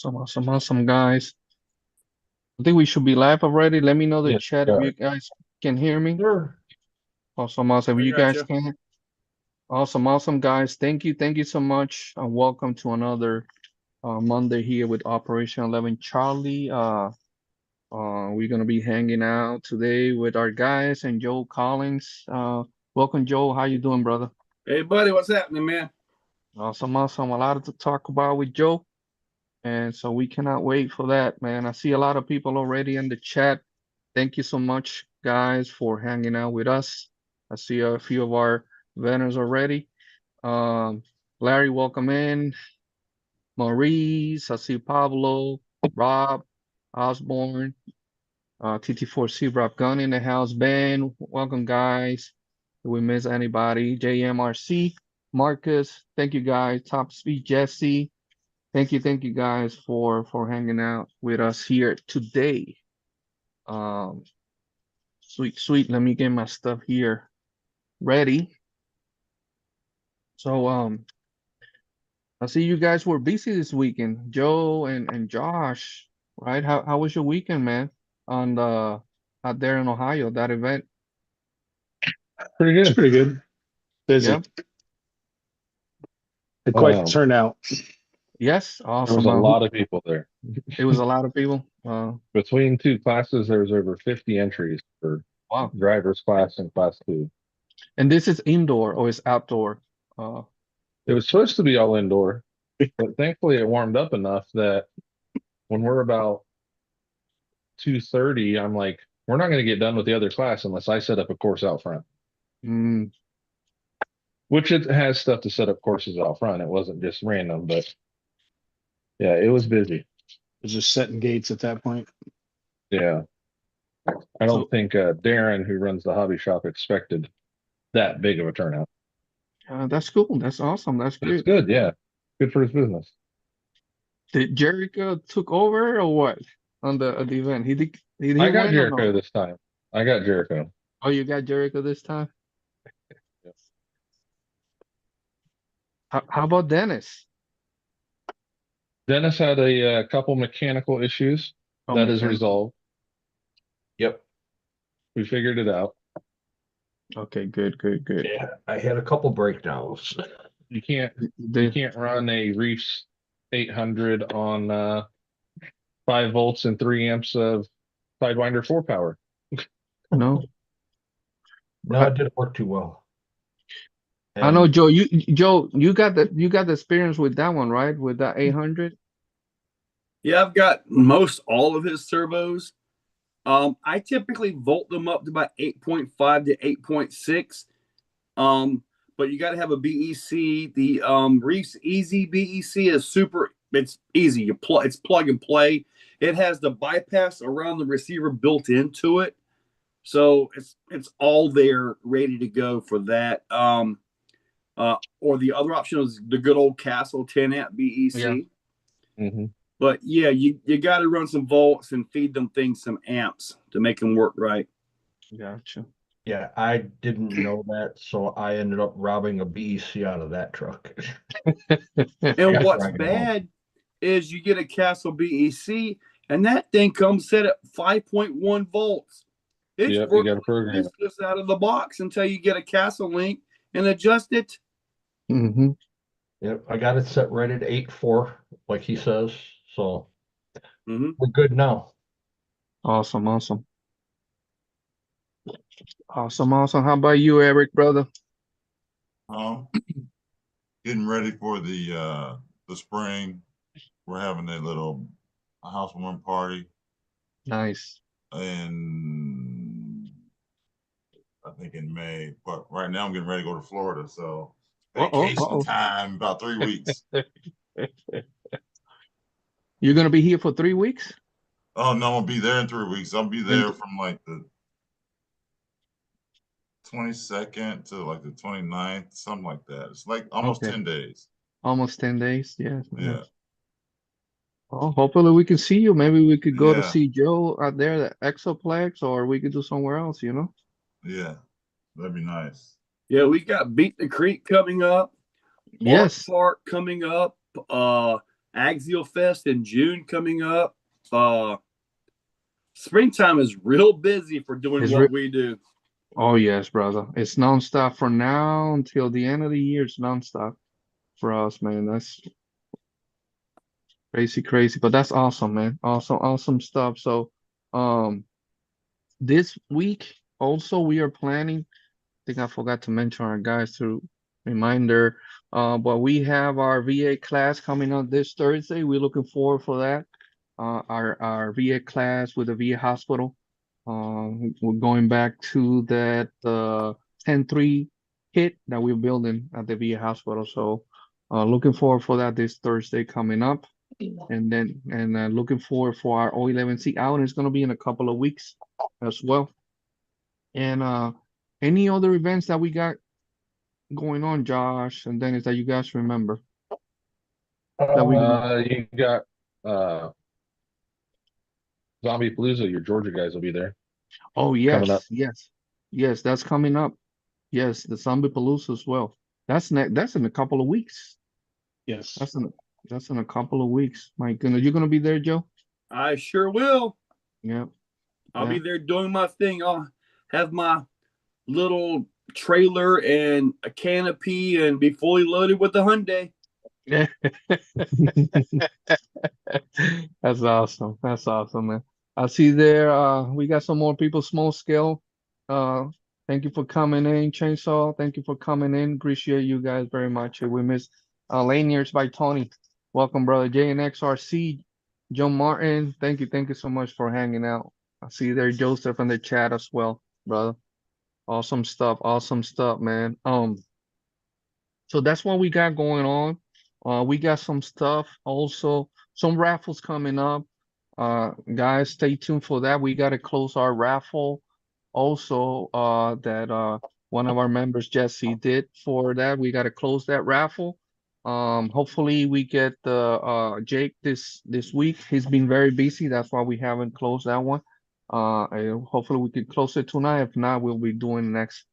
Awesome, guys. I think we should be live already. Let me know the Yes, chat if yeah. you guys can hear me. Sure. Awesome. If I you got guys you. can. Awesome, guys. Thank you so much. And welcome to another Monday here with Operation 11 Charlie. We're gonna be hanging out today with our guys and Joe Collins. Welcome, Joe. How you doing, brother? Hey, buddy, what's happening, man? Awesome. A lot to talk about with Joe. And so we cannot wait for that, man. I see a lot of people already in the chat. Thank you so much, guys, for hanging out with us. I see a few of our vendors already. Um, Larry, welcome in. Maurice, I see Pablo, Rob, Osborne, TT4C, Rob Gunn in the house. Ben, welcome, guys. Did we miss anybody? JMRC, Marcus, thank you, guys. Top Speed, Jesse. Thank you guys for hanging out with us here today. Um, sweet. Let me get my stuff here ready. So I see you guys were busy this weekend, Joe and Josh, right? How was your weekend, man? On the out there in Ohio, that event. Pretty It's good. pretty good. Busy. Yeah. Had quite the turnout. Yes. There was Awesome. a lot of people there. It was a lot of people. Between two classes, there was over 50 entries for Wow. driver's class and class 2. And this is indoor or is outdoor? It was supposed to be all indoor, but thankfully it warmed up enough that when we're about 2:30, I'm like, we're not going to get done with the other class unless I set up a course out front. Mm, Which it has stuff to set up courses out front. It wasn't just random, but yeah, it was busy. It was just setting gates at that point. Yeah. I don't So- think Darren, who runs the hobby shop, expected that big of a turnout. that's cool. That's awesome. That's But it's good. good, yeah. Good for his business. Did Jericho took over or what on the event? Did he I got win or Jericho no? this time. I got Jericho. Oh, you got Jericho this time? How about Dennis? Dennis had a couple mechanical issues. Oh, That is mechanical. resolved. Yep. We figured it out. Okay, good. Yeah, I had a couple breakdowns. You can't run a Reefs 800 on 5 volts and 3 amps of Sidewinder 4 power. No, No, it didn't work too well. I know, Joe. You got the experience with that one, right? With that 800. Yeah, I've got most all of his turbos. I typically volt them up to about 8.5 to 8.6. But you got to have a BEC. The Reefs Easy BEC is super. It's easy. It's plug and play. It has the bypass around the receiver built into it, so it's all there, ready to go for that. Or the other option is the good old Castle 10 amp BEC. Yeah. Mm-hmm. But yeah, you got to run some volts and feed them things some amps to make them work right. Gotcha. Yeah, I didn't know that, so I ended up robbing a BEC out of that truck. And what's bad is you get a Castle BEC, and that thing comes set at 5.1 volts. It's Yep, you got to program it. just out of the box until you get a Castle link and adjust it. Mm-hmm. Yep, I got it set right at 8.4, like he says. So Mm-hmm. we're good now. Awesome. How about you, Eric, brother? Getting ready for the spring. We're having a little housewarming party, Nice. and I think in May. But right now I'm getting ready to go to Florida, so Uh-oh. vacation time about 3 weeks. You're gonna be here for 3 weeks? Oh no, I'll be there in 3 weeks. I'll be there from like the 22nd to like the 29th, something like that. It's like almost Okay. 10 days. Almost 10 days. Yes. Yeah. Well, hopefully we can see you. Maybe we could go to Yeah. see Joe out there at Exoplex, or we could do somewhere else, Yeah, that'd be nice. Yeah, we got Beat the Creek coming up. Yes. Park coming up. Axial Fest in June coming up. Springtime is real busy for doing It's what we do. Oh yes, brother. It's nonstop from now until the end of the year. It's nonstop for us, man. That's crazy, crazy. But that's awesome, man. Awesome stuff. So, this week also we are planning. I think I forgot to mention our guys to reminder. But we have our VA class coming up this Thursday. We're looking forward for that. Our VA class with the VA hospital. We're going back to that 10-3 kit that we're building at the VA hospital. So looking forward for that this Thursday coming up. And then looking forward for our O11C out. It's going to be in a couple of weeks as well. And any other events that we got going on, Josh and Dennis, that you guys remember? That we You got Zombie Palooza. Your Georgia guys will be there. Oh coming up. yes, that's coming up. Yes, the Zombie Palooza as well. That's in a couple of weeks. Yes. That's in a couple of weeks. My goodness, you're gonna be there, Joe? I sure will. Yeah. I'll Yeah. be there doing my thing. I'll have my little trailer and a canopy and be fully loaded with the Hyundai. Yeah. That's awesome. That's awesome, man. I see there, we got some more people, small scale. Thank you for coming in, Chainsaw. Thank you for coming in. Appreciate you guys very much. We miss Laniers by Tony. Welcome, brother. JNX RC, John Martin. Thank you so much for hanging out. I see there Joseph in the chat as well, brother. Awesome stuff, man. So that's what we got going on. We got some stuff also, some raffles coming up. Guys, stay tuned for that. We got to close our raffle also, that one of our members, Jesse, did for that. We got to close that raffle. Hopefully we get the Jake this week. He's been very busy. That's why we haven't closed that one. And hopefully we can close it tonight. If not, we'll be doing next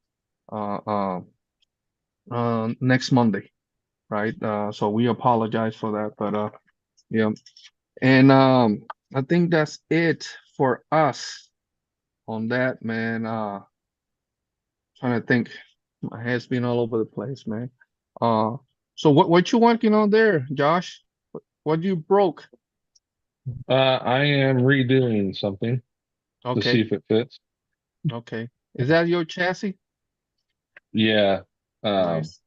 Monday, right? So we apologize for that, but yeah. And I think that's it for us on that, man. Trying to think. My head's been all over the place, man. So what you working on there, Josh? What you broke? I am redoing something to see Okay, if it fits. okay. Is that your chassis? Yeah. Nice.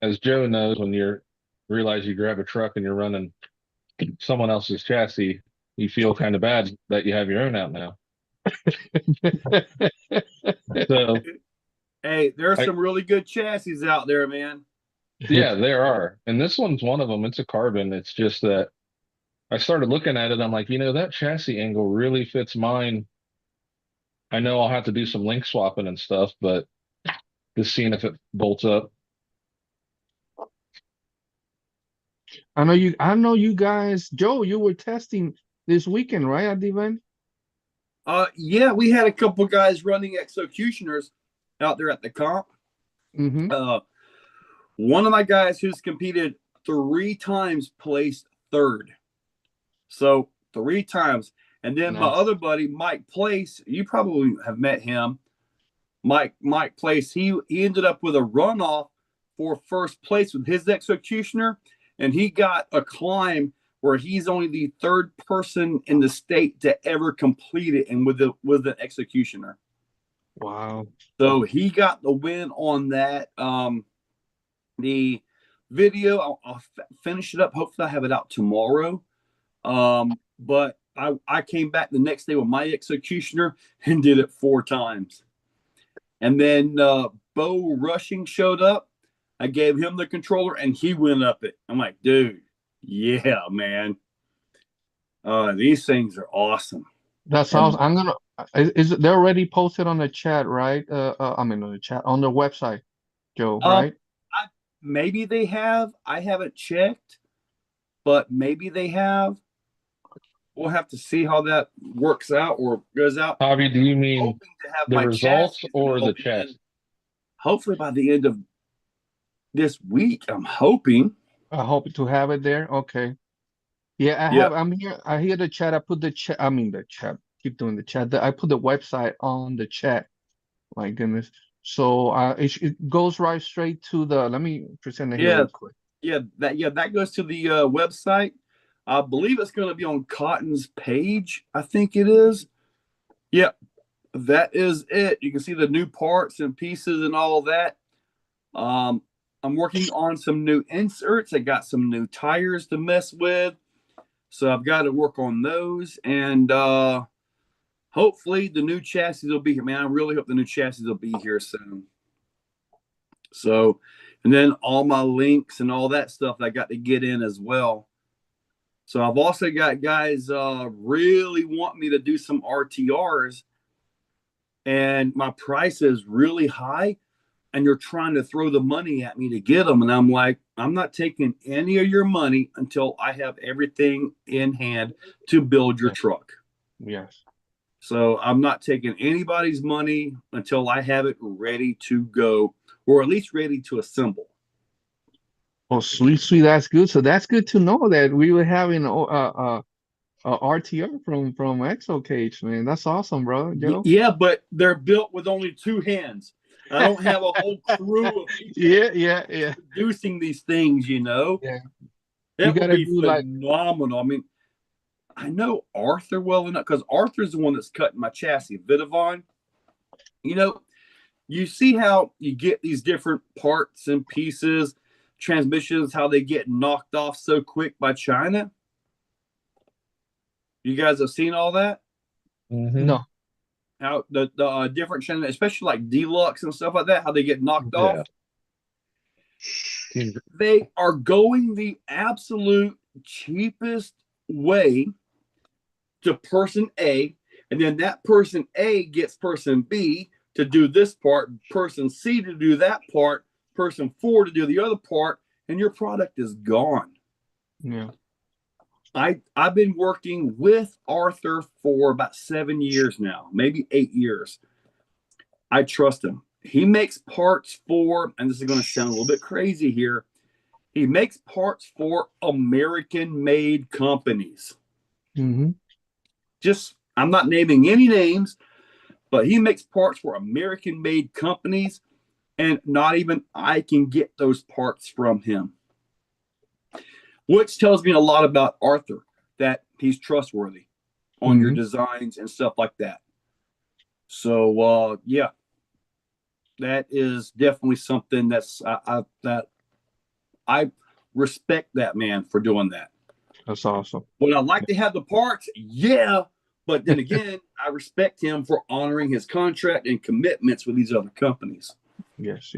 As Joe knows, when you realize you grab a truck and you're running someone else's chassis, you feel kind of bad that you have your own out now. So Hey, there's some really good chassis out there, man. yeah, there are. And this one's one of them. It's a carbon. It's just that I started looking at it. I'm like, that chassis angle really fits mine. I know I'll have to do some link swapping and stuff, but just seeing if it bolts up. I know you guys, Joe, you were testing this weekend, right, at the event? Yeah, we had a couple guys running executioners out there at the comp. Mm-hmm. One of my guys who's competed 3 times placed 3rd. So 3 times. And then my other buddy, Mike Place, you probably have met him. Mike Place, he ended up with a runoff for 1st place with his executioner, and he got a climb where he's only the 3rd person in the state to ever complete it, and with an executioner. Wow. So he got the win on that. The video, I'll finish it up. Hopefully I have it out tomorrow. But I came back the next day with my executioner and did it 4 times. And then Bo Rushing showed up. I gave him the controller and he went up it. I'm like, dude, yeah, man. These things are awesome. That's awesome. They're already posted on the chat, right? I mean on the chat on the website, Joe, right? Maybe they have. I haven't checked, but maybe they have. We'll have to see how that works out or goes out. Javi, do you mean Hoping to have the my results chassis or the open chassis? hopefully by the end of this week. I'm hoping. I hope to have it there. Okay. Yeah, Yeah. I'm here. I hear the chat. I put the chat. I mean the chat. Keep doing the chat. I put the website on the chat. My goodness. So it goes right straight to the. Let me present it here Yeah. real quick. That goes to the website. I believe it's going to be on Cotton's page. I think it is. Yep, that is it. You can see the new parts and pieces and all of that. I'm working on some new inserts. I got some new tires to mess with, so I've got to work on those. And hopefully the new chassis will be here. Man, I really hope the new chassis will be here soon. So, and then all my links and all that stuff I got to get in as well. So I've also got guys really want me to do some RTRs, and my price is really high, and you're trying to throw the money at me to get them. And I'm like, I'm not taking any of your money until I have everything in hand to build your truck. Yes. So I'm not taking anybody's money until I have it ready to go, or at least ready to assemble. Oh, sweet, sweet. That's good. So that's good to know that we were having RTR from Exocage, man. That's awesome, bro. Joe. Yeah, but they're built with only two hands. I don't have a whole crew of people Yeah. producing these things, you know. Yeah. That You would gotta be do like phenomenal. I mean, I know Arthur well enough because Arthur's the one that's cutting my chassis, Vitavon. You know, you see how you get these different parts and pieces, transmissions, how they get knocked off so quick by China. You guys have seen all that? Mhm. no. How the different channels, especially like deluxe and stuff like that, how they get knocked Yeah. off. They are going the absolute cheapest way to person A, and then that person A gets person B to do this part, person C to do that part, person 4 to do the other part, and your product is gone. Yeah. I've been working with Arthur for about 7 years now, maybe 8 years. I trust him. He makes parts for, and this is going to sound a little bit crazy here, he makes parts for American-made companies. Mm-hmm. Just, I'm not naming any names, but he makes parts for American-made companies, and not even I can get those parts from him. Which tells me a lot about Arthur, that he's trustworthy on your designs and stuff like that. So, yeah, that is definitely something that's that I respect that man for doing that. That's awesome. Would I like to have the parts? Yeah. But then again, I respect him for honoring his contract and commitments with these other companies. Yes.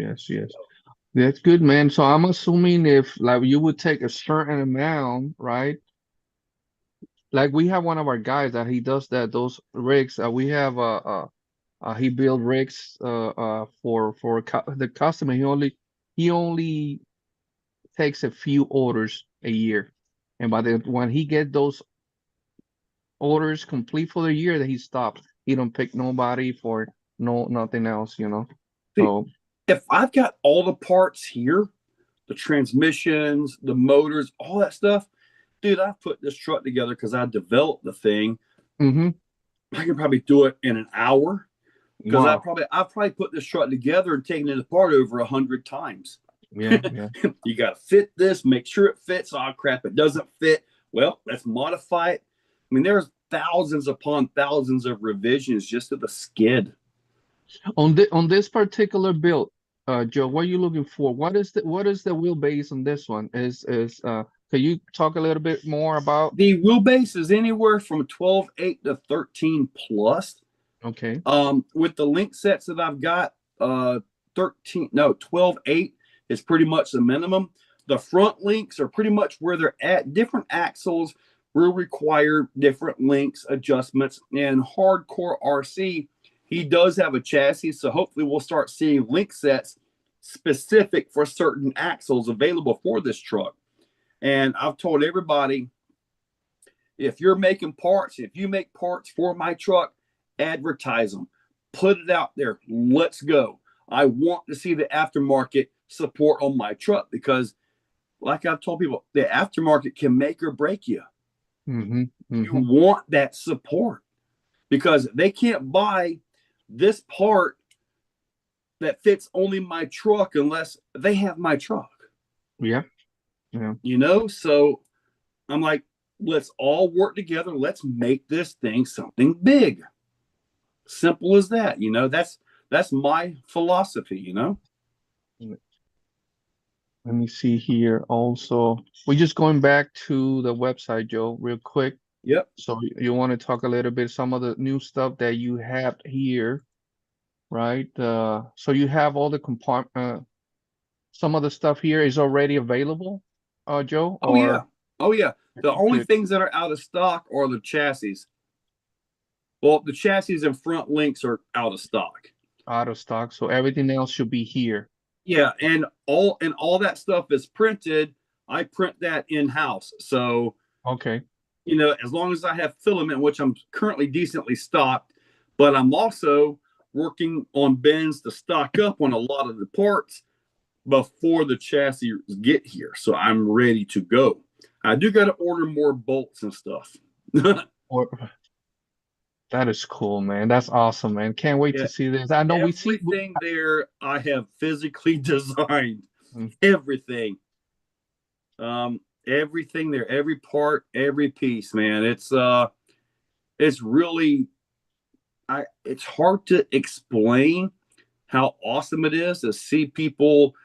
That's good, man. So I'm assuming if like you would take a certain amount, right? Like we have one of our guys that he does that, those rigs. We have he build rigs for the customer. He only takes a few orders a year, and when he get those orders complete for the year, that he stops. He don't pick nobody for nothing else, you know. So if I've got all the parts here, the transmissions, the motors, all that stuff, dude, I've put this truck together because I developed the thing. I can probably do it in an hour because wow. I've probably put this truck together and taken it apart over 100 times. Yeah. You got to fit this, make sure it fits. Oh crap, it doesn't fit. Well, let's modify it. I mean, there's thousands upon thousands of revisions just to the skid. On this particular build, Joe, what are you looking for? What is the wheelbase on this one? Can you talk a little bit more about? The wheelbase is anywhere from 12.8 to 13 plus. Okay. With the link sets that I've got, 12.8 is pretty much the minimum. The front links are pretty much where they're at. Different axles will require different links, adjustments, and hardcore RC, he does have a chassis, so hopefully we'll start seeing link sets specific for certain axles available for this truck. And I've told everybody, if you're making parts, if you make parts for my truck, advertise them, put it out there. Let's go. I want to see the aftermarket support on my truck because, like I've told people, the aftermarket can make or break you. Mm-hmm. You Mm-hmm. want that support because they can't buy this part that fits only my truck unless they have my truck. Yeah. Yeah. You know, so I'm like, let's all work together. Let's make this thing something big. Simple as that. You know, that's my philosophy, you know. Let me see here also. We're just going back to the website, Joe, real quick. Yep. So you want to talk a little bit some of the new stuff that you have here, right? So you have all the compartment. Some of the stuff here is already available, Joe, Oh yeah. or Oh yeah. The only good, things that are out of stock are the chassis. Well, the chassis and front links are out of stock. out of stock. So everything else should be here. Yeah, and all that stuff is printed. I print that in-house. So, Okay. you know, as long as I have filament, which I'm currently decently stocked, but I'm also working on bins to stock up on a lot of the parts before the chassis get here. So I'm ready to go. I do got to order more bolts and stuff. Or that is cool, man. That's awesome, man. Can't wait Yeah, to see this. I know we see. everything there I have physically designed. Mm. Everything. Everything there, every part, every piece, man. It's really it's hard to explain how awesome it is to see people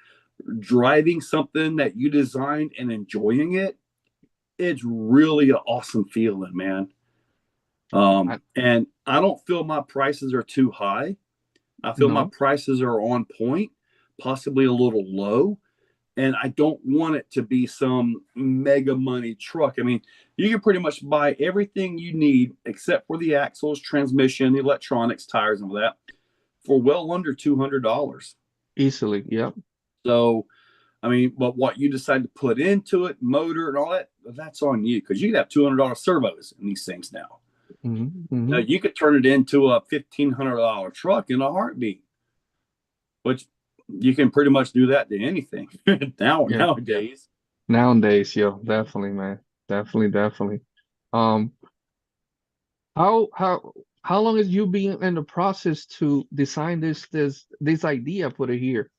driving something that you designed and enjoying it. It's really an awesome feeling, man. And I don't feel my prices are too high. I feel my No. prices are on point, possibly a little low. And I don't want it to be some mega money truck. I mean, you can pretty much buy everything you need except for the axles, transmission, the electronics, tires, and all that for well under $200. Easily. Yep. So, I mean, but what you decide to put into it, motor and all that, that's on you because you can have $200 servos in these things now. Mm-hmm. Now, you could turn it into a $1,500 truck in a heartbeat, which you can pretty much do that to anything nowadays. Nowadays, yo, definitely, man. Definitely. Um, how long has you been in the process to design this idea for the here?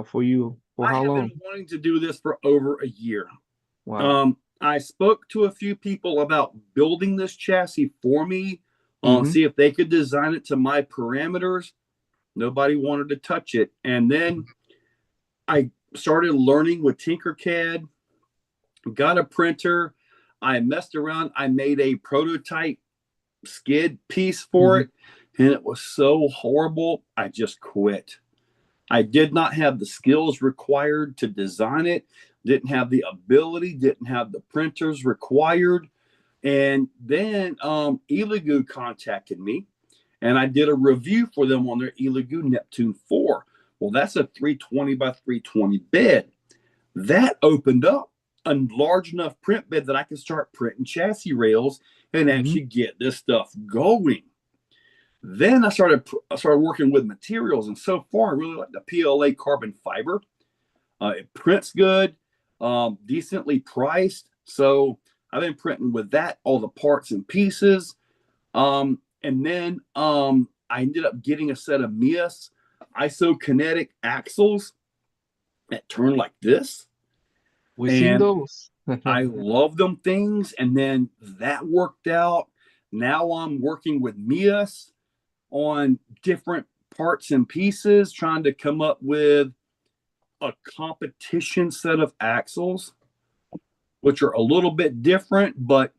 For you, for I how have long? been wanting to do this for over a year. Wow. I spoke to a few people about building this chassis for me, Mm-hmm. see if they could design it to my parameters. Nobody wanted to touch it. And then I started learning with Tinkercad, got a printer. I messed around. I made a prototype skid piece for Mm-hmm. it, and it was so horrible. I just quit. I did not have the skills required to design it, didn't have the ability, didn't have the printers required. And then Elegoo contacted me and I did a review for them on their Elegoo Neptune 4. Well, that's a 320 by 320 bed. That opened up a large enough print bed that I could start printing chassis rails and actually get this stuff going. Then I started working with materials, and so far I really like the PLA carbon fiber. It prints good, decently priced. So I've been printing with that, all the parts and pieces. And then I ended up getting a set of Mias isokinetic axles that turn like this. We've seen And those. I love them things. And then that worked out. Now I'm working with Mias on different parts and pieces, trying to come up with a competition set of axles, which are a little bit different, but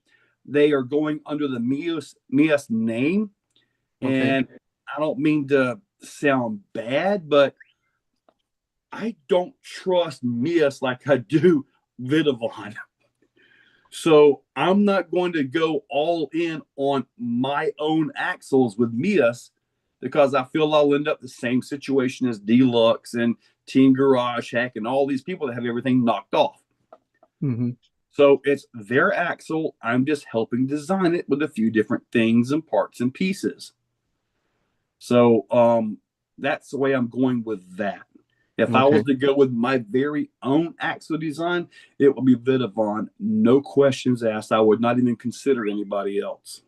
they are going under the Mias name. Okay. And I don't mean to sound bad, but I don't trust Mias like I do Vidavon. So I'm not going to go all in on my own axles with Mias because I feel I'll end up the same situation as Deluxe and Team Garage Hack and all these people that have everything knocked off. Mm-hmm. So it's their axle. I'm just helping design it with a few different things and parts and pieces. So that's the way I'm going with that. If I was to go with my very own axle design, it would be Vidavon. No questions asked. I would not even consider anybody else.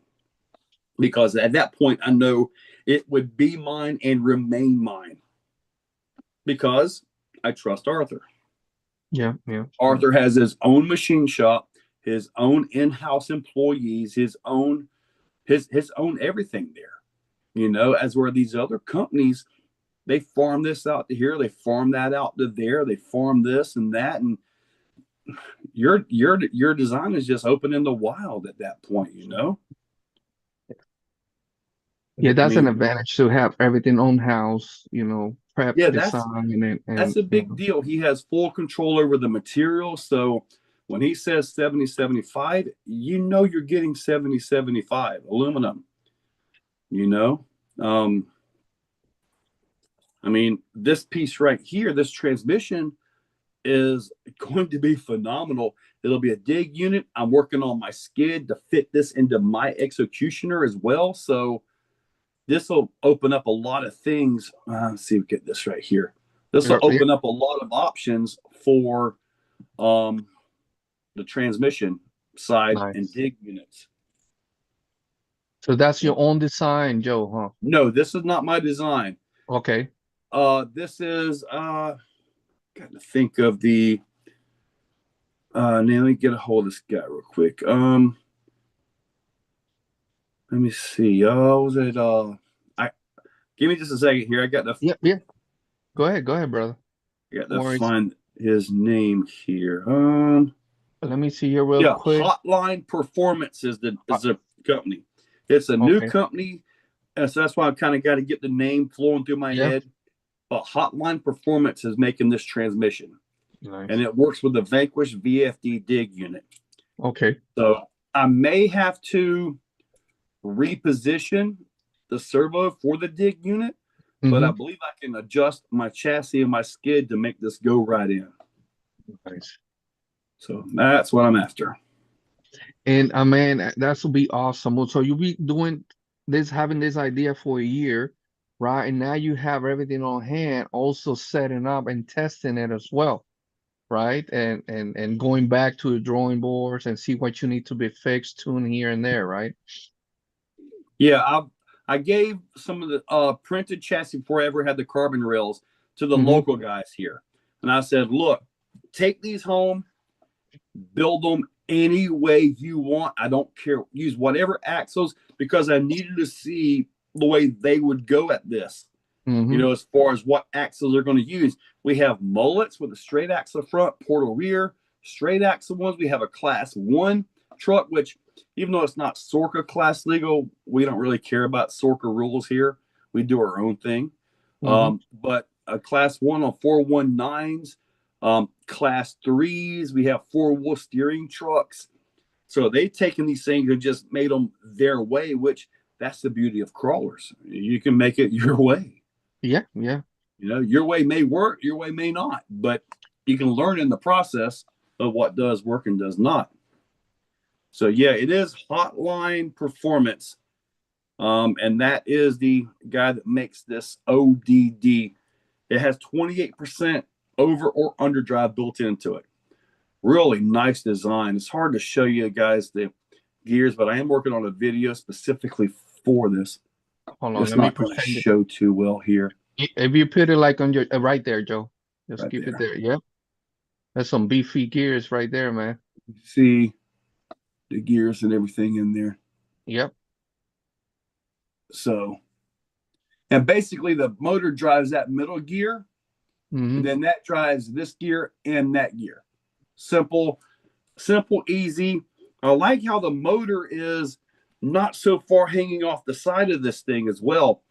Because at that point, I know it would be mine and remain mine. Because I trust Arthur. Yeah. Arthur has his own machine shop, his own in-house employees, his own everything there. You know, as where these other companies, they farm this out to here, they farm that out to there, they farm this and that, and your design is just open in the wild at that point, you know. Yeah, that's I mean, an advantage to have everything on house, you know, prep yeah, design that's a big deal. He has full control over the material. So when he says 70-75, you know you're getting 70-75 aluminum. You know, I mean, this piece right here, this transmission is going to be phenomenal. It'll be a dig unit. I'm working on my skid to fit this into my Exocutioner as well. So this will open up a lot of things. Let's see, we get this right here. This will open up a lot of options for the transmission side and dig units. So that's your own design, Joe, huh? No, this is not my design. Okay. This is got to think of the now let me get a hold of this guy real quick. Let me see. Was it give me just a second here. I got to Yeah. Go ahead, brother. I got to find his name here. Let me see here real quick. Hotline Performance is the company. It's a new company, and so that's why I've kind of got to get the name flowing through my head. But Hotline Performance is making this transmission. Nice. And it works with the Vanquish VFD dig unit. Okay. So I may have to reposition the servo for the dig unit, but I believe I can adjust my chassis and my skid to make this go right in. Nice. So that's what I'm after. And man, that will be awesome. So you'll be doing this, having this idea for a year, right? And now you have everything on hand, also setting up and testing it as well, right? And going back to the drawing boards and see what you need to be fixed, tuned here and there, right? Yeah, I gave some of the printed chassis before I ever had the carbon rails to the local guys here. And I said, look, take these home, build them any way you want. I don't care. Use whatever axles, because I needed to see the way they would go at this. You know, as far as what axles they're going to use. We have mullets with a straight axle front, portal rear, straight axle ones. We have a class 1 truck, which even though it's not SORCA class legal, we don't really care about SORCA rules here. We do our own thing. But a class 1 on 419s, class 3s, we have 4-wheel steering trucks. So they've taken these things and just made them their way, which that's the beauty of crawlers. You can make it your way. Yeah. You know, your way may work, your way may not, but you can learn in the process of what does work and does not. So yeah, it is Hotline Performance. And that is the guy that makes this ODD. It has 28% over or underdrive built into it. Really nice design. It's hard to show you guys the gears, but I am working on a video specifically for this. Hold on, it's not going to show too well here. If you put it like on your right there, Joe, just right keep there. it there. Yep. That's some beefy gears right there, man. See the gears and everything in there. Yep. So, and basically the motor drives that middle gear, and then that drives this gear and that gear. Simple, easy. I like how the motor is not so far hanging off the side of this thing as well.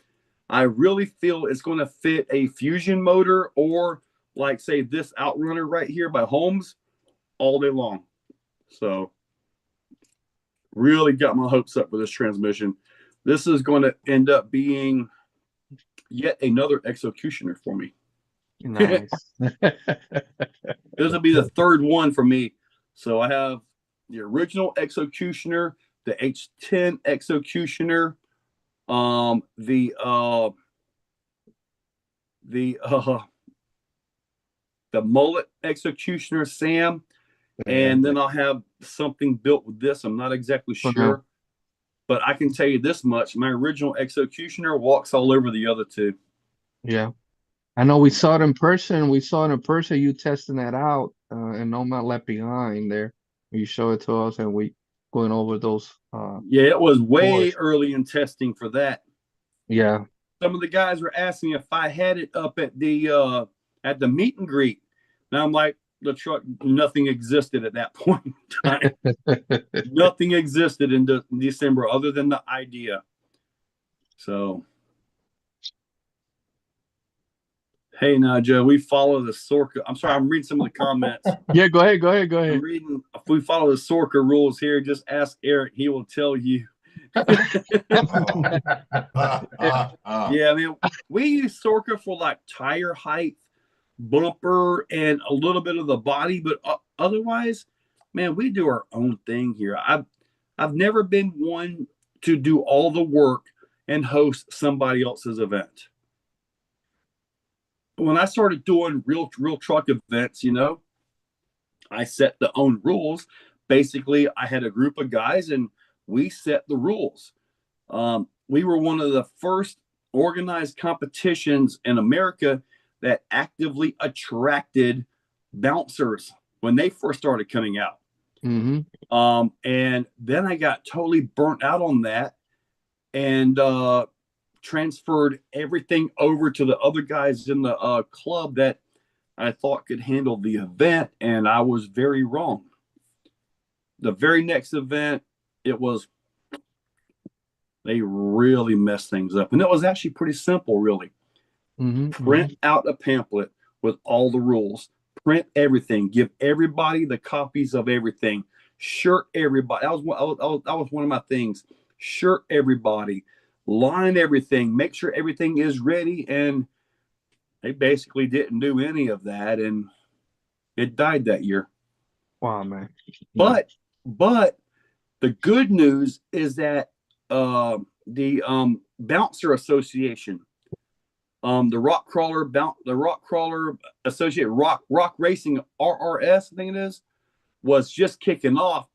I really feel it's going to fit a Fusion motor or like say this Outrunner right here by Holmes all day long. So really got my hopes up for this transmission. This is going to end up being yet another Exocutioner for me. Nice. This will be the third one for me. So I have the original Exocutioner, the H10 Exocutioner, the the mullet executioner Sam, and then I'll have something built with this. I'm not exactly Okay. sure, but I can tell you this much: my original executioner walks all over the other two. Yeah. I know we saw it in person. We saw it in person, you testing that out, and No Man Left Behind there. You show it to us and we going over those Yeah, it was way Course. early in testing for that. yeah. Some of the guys were asking if I had it up at the meet and greet. Now I'm like, the truck, nothing existed at that point in time. Nothing existed in December other than the idea. So, hey, now, Joe, we follow the Sorka. I'm sorry, I'm reading some of the comments. Yeah, go ahead, go ahead. I'm reading. If we follow the Sorka rules here, just ask Eric. He will tell you. Yeah, I mean, we use Sorka for like tire height, bumper, and a little bit of the body, but otherwise, man, we do our own thing here. I've never been one to do all the work and host somebody else's event. When I started doing real truck events, I set the own rules. Basically, I had a group of guys and we set the rules. We were one of the first organized competitions in America that actively attracted bouncers when they first started coming out. Mm-hmm. And then I got totally burnt out on that and transferred everything over to the other guys in the club that I thought could handle the event, and I was very wrong. The very next event, they really messed things up. And it was actually pretty simple, really. Mm-hmm. Print out a pamphlet with all the rules. Print everything. Give everybody the copies of everything. Shirt everybody. That was one of my things. Shirt everybody. Line everything. Make sure everything is ready. And they basically didn't do any of that, and it died that year. Wow, man. But the good news is that the Bouncer Association, the Rock Crawler Associate Rock Racing RRS, I think it is, was just kicking off,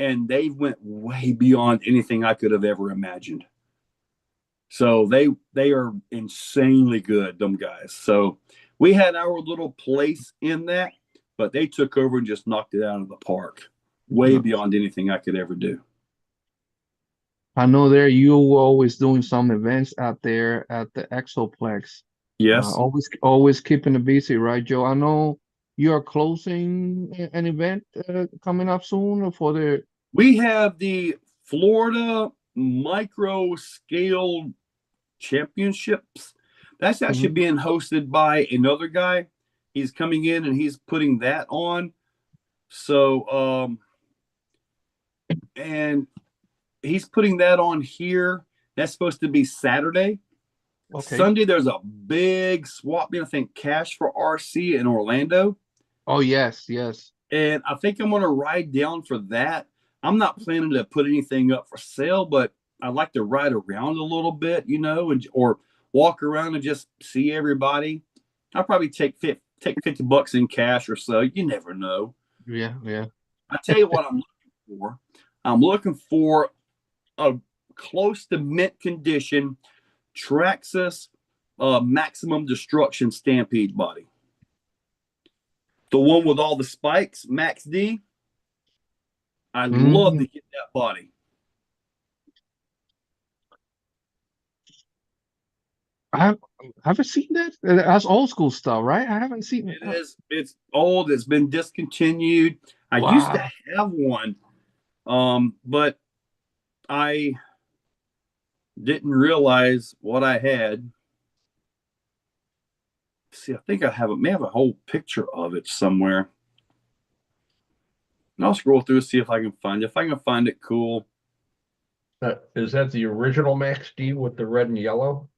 and they went way beyond anything I could have ever imagined. So they are insanely good, them guys. So we had our little place in that, but they took over and just knocked it out of the park, way beyond anything I could ever do. I know you were always doing some events out there at the Exoplex. Yes. Always keeping it busy, right, Joe? I know you are closing an event coming up soon for the. We have the Florida Micro Scale Championships. That's actually being hosted by another guy. He's coming in and he's putting that on. So, and he's putting that on here. That's supposed to be Saturday. Okay. Sunday, there's a big swap meet, I think, Cash for RC in Orlando. Oh, yes. And I think I'm going to ride down for that. I'm not planning to put anything up for sale, but I like to ride around a little bit, or walk around and just see everybody. I'll probably take $50 in cash or so. You never know. Yeah. I tell you what I'm looking for. I'm looking for a close to mint condition Traxxas Maximum Destruction Stampede body. The one with all the spikes, Max D. I'd love to get that body. I haven't seen that. That's old school stuff, right? I haven't seen it. It's old. It's been discontinued. I used to have one, but I didn't realize what I had. See, I think I may have a whole picture of it somewhere. And I'll scroll through and see if I can find it. If I can find it, cool. Is that the original Max D with the red and yellow?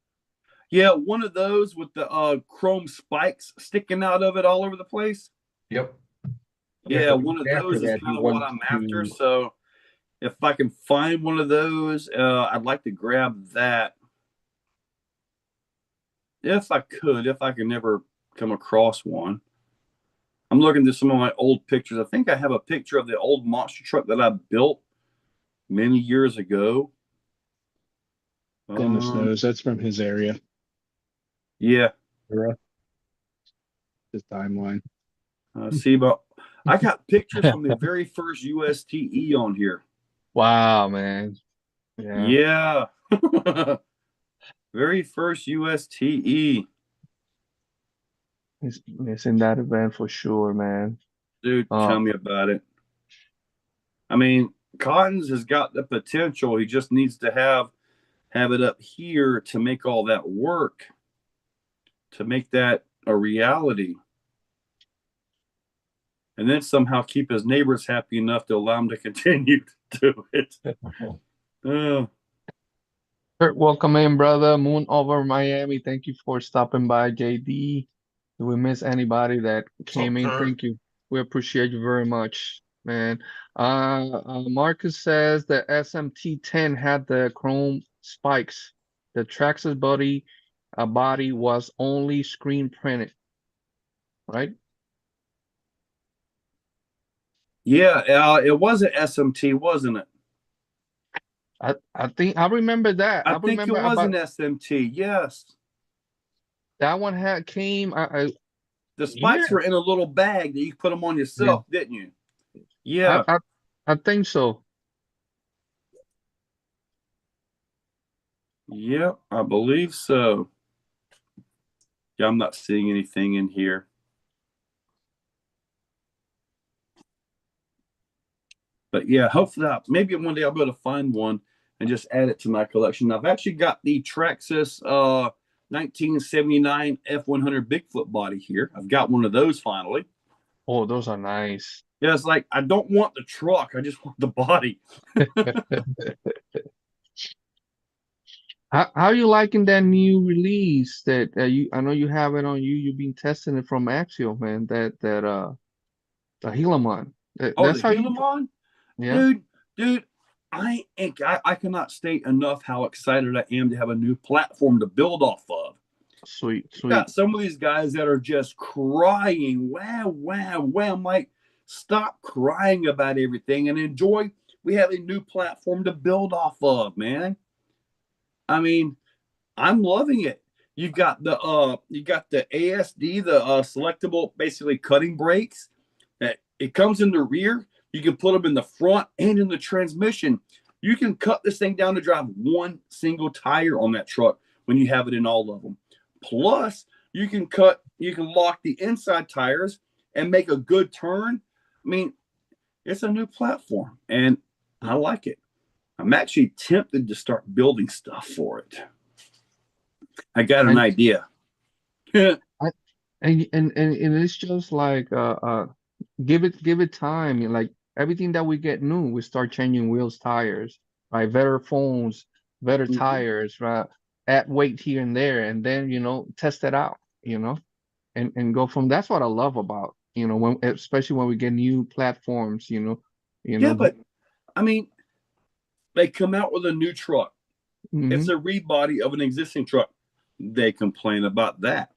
Yeah, one of those with the chrome spikes sticking out of it all over the place. Yep. Yeah, one of those is kind of what I'm after. So if I can find one of those, I'd like to grab that. If I can never come across one. I'm looking through some of my old pictures. I think I have a picture of the old monster truck that I built many years ago. Goodness knows that's from his area, Yeah. his timeline. See, but I got pictures from the very first USTE on here. Wow, man. Yeah. Yeah. Very first USTE. It's in that event for sure, man. Dude, tell me about it. I mean, Cottons has got the potential. He just needs to have it up here to make all that work, to make that a reality. And then somehow keep his neighbors happy enough to allow him to continue to do it. Kurt, welcome in, brother. Moon over Miami. Thank you for stopping by, JD. Did we miss anybody that came in? Kurt? Thank you. We appreciate you very much, man. Marcus says the SMT-10 had the chrome spikes. The Traxxas body was only screen printed, right? Yeah, it was an SMT, wasn't it? I think I remember that. I think it remember was an about SMT. Yes. that one came. The spikes Yeah. were in a little bag that you put them on yourself, didn't you? Yeah. I think so. Yeah, I believe so. Yeah, I'm not seeing anything in here. But yeah, hopefully maybe one day I'll be able to find one and just add it to my collection. I've actually got the Traxxas 1979 F100 Bigfoot body here. I've got one of those finally. Oh, those are nice. Yeah, it's like I don't want the truck, I just want the body. How are you liking that new release that I know you have it on you. You've been testing it from Axial, man. The Helamon. That's The how you. Helamon? Yeah. Dude, I cannot state enough how excited I am to have a new platform to build off of. Sweet. You got some of these guys that are just crying. Wow. I'm like, stop crying about everything and enjoy. We have a new platform to build off of, man. I mean, I'm loving it. You've got the ASD, the selectable, basically cutting brakes. That it comes in the rear. You can put them in the front and in the transmission. You can cut this thing down to drive one single tire on that truck when you have it in all of them. Plus, you can lock the inside tires and make a good turn. I mean, it's a new platform, and I like it. I'm actually tempted to start building stuff for it. I got an idea. And it's just like give it time. Like everything that we get new, we start changing wheels, tires, right? Better phones, better tires, right? Add weight here and there, and then test it out, and go from. That's what I love about especially when we get new platforms, Yeah, but I mean, they come out with a new truck. It's a rebody of an existing truck. They complain about that.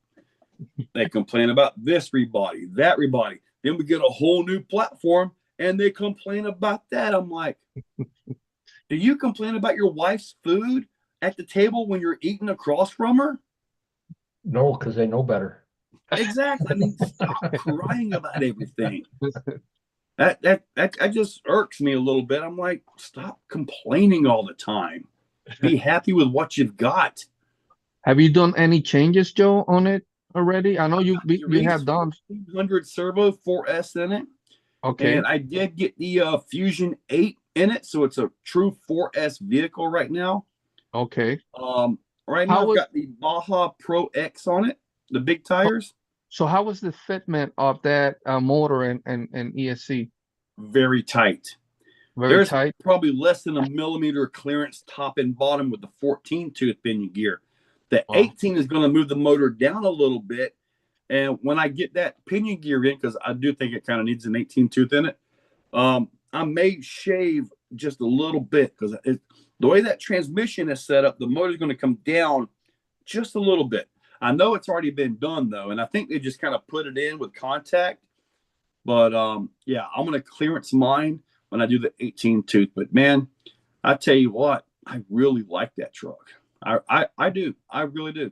They complain about this rebody, that rebody. Then we get a whole new platform and they complain about that. I'm like, do you complain about your wife's food at the table when you're eating across from her? No, because they know better. Exactly. I mean, stop crying about everything. That just irks me a little bit. I'm like, stop complaining all the time. Be happy with what you've got. Have you done any changes, Joe, on it already? I know you have done 100 servo 4S in it. Okay. And I did get the Fusion 8 in it, so it's a true 4S vehicle right now. Okay. Right now I've got the Baja Pro X on it, the big tires. So how was the fitment of that motor and ESC? Very tight. Very tight. Probably less than a millimeter clearance top and bottom with the 14 tooth pinion gear. The 18 is going to move the motor down a little bit. And when I get that pinion gear in, because I do think it kind of needs an 18 tooth in it, I may shave just a little bit because the way that transmission is set up, the motor is going to come down just a little bit. I know it's already been done, though, and I think they just kind of put it in with contact. But yeah, I'm gonna clearance mine when I do the 18 tooth. But man, I tell you what, I really like that truck. I do. I really do.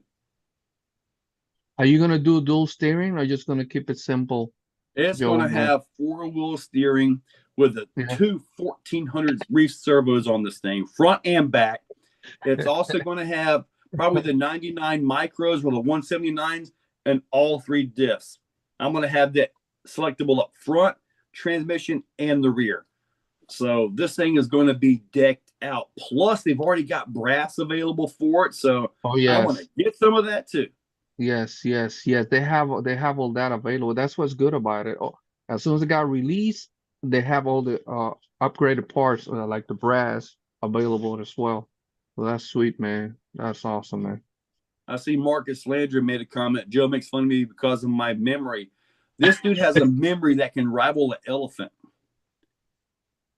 Are you gonna do dual steering or just gonna keep it simple, It's Joe, gonna man? have 4-wheel steering with the Yeah. two 1400 reef servos on this thing, front and back. It's also going to have probably the 99 micros with the 179s and all 3 diffs. I'm going to have that selectable up front, transmission, and the rear. So this thing is going to be decked out. Plus, they've already got brass available for it. So Oh I want yes. to get some of that too. Yes, yes, yes. They have all that available. That's what's good about it. Oh, as soon as it got released, they have all the upgraded parts like the brass available as well. So that's sweet, man. That's awesome, man. I see Marcus Landry made a comment. Joe makes fun of me because of my memory. This dude has a memory that can rival an elephant.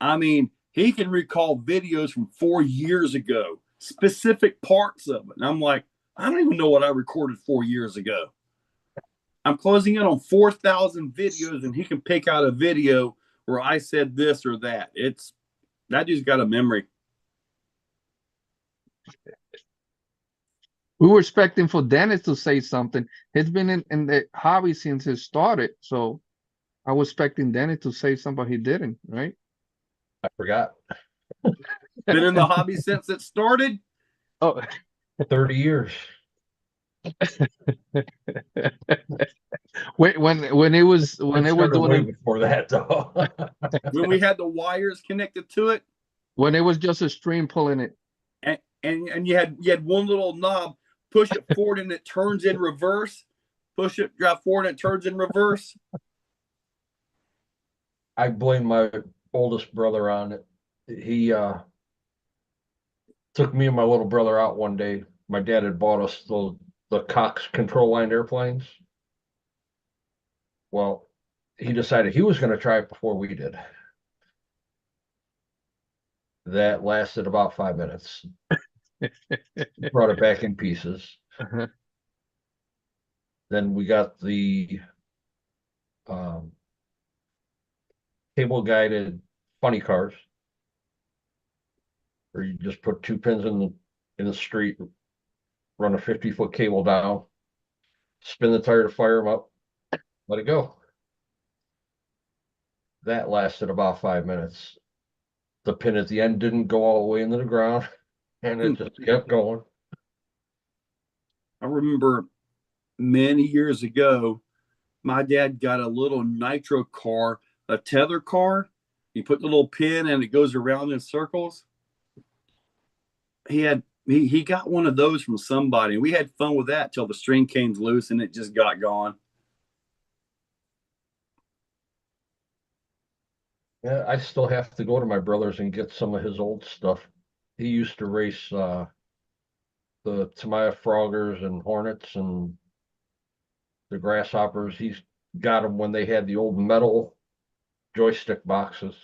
I mean, he can recall videos from 4 years ago, specific parts of it. And I'm like, I don't even know what I recorded 4 years ago. I'm closing in on 4,000 videos, and he can pick out a video where I said this or that. That dude's got a memory. We were expecting for Dennis to say something. He's been in the hobby since it started, so I was expecting Dennis to say something, but he didn't, right? I forgot. Been in the hobby since it started. Oh, 30 years. when it was Started way doing before that, though. When we had the wires connected to it, when it was just a stream pulling it. and you had one little knob, push it forward and it turns in reverse. Push it, drive forward and it turns in reverse. I blame my oldest brother on it. He took me and my little brother out one day. My dad had bought us the Cox control line airplanes. Well, he decided he was going to try it before we did. That lasted about 5 minutes. Brought it back in pieces. Uh-huh. Then we got the cable guided funny cars, where you just put 2 pins in the street, run a 50-foot cable down, spin the tire to fire them up, let it go. That lasted about 5 minutes. The pin at the end didn't go all the way into the ground, and it just kept going. I remember many years ago, my dad got a little nitro car, a tether car. You put the little pin and it goes around in circles. He got one of those from somebody. We had fun with that till the string came loose and it just got gone. Yeah, I still have to go to my brother's and get some of his old stuff. He used to race the Tamiya Froggers and Hornets and the Grasshoppers. He's got them when they had the old metal joystick boxes.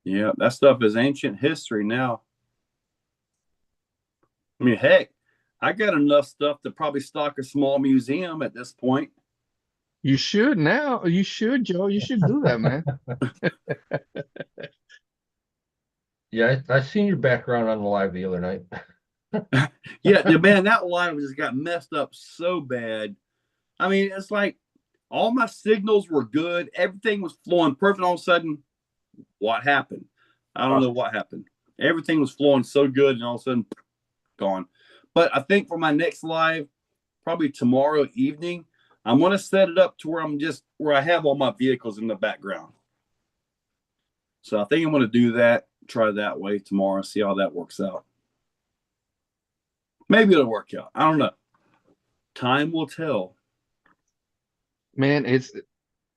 Yeah, that stuff is ancient history now. I mean, heck, I got enough stuff to probably stock a small museum at this point. You should now. You should, Joe. You should do that, man. Yeah, I seen your background on the live the other night. Yeah, man, that line just got messed up so bad. I mean, it's like all my signals were good. Everything was flowing perfect. All of a sudden, what happened? I don't know what happened. Everything was flowing so good, and all of a sudden, gone. But I think for my next live, probably tomorrow evening, I'm going to set it up to where I have all my vehicles in the background. So I think I'm going to do that, try that way tomorrow, see how that works out. Maybe it'll work out. I don't know. Time will tell. Man, it's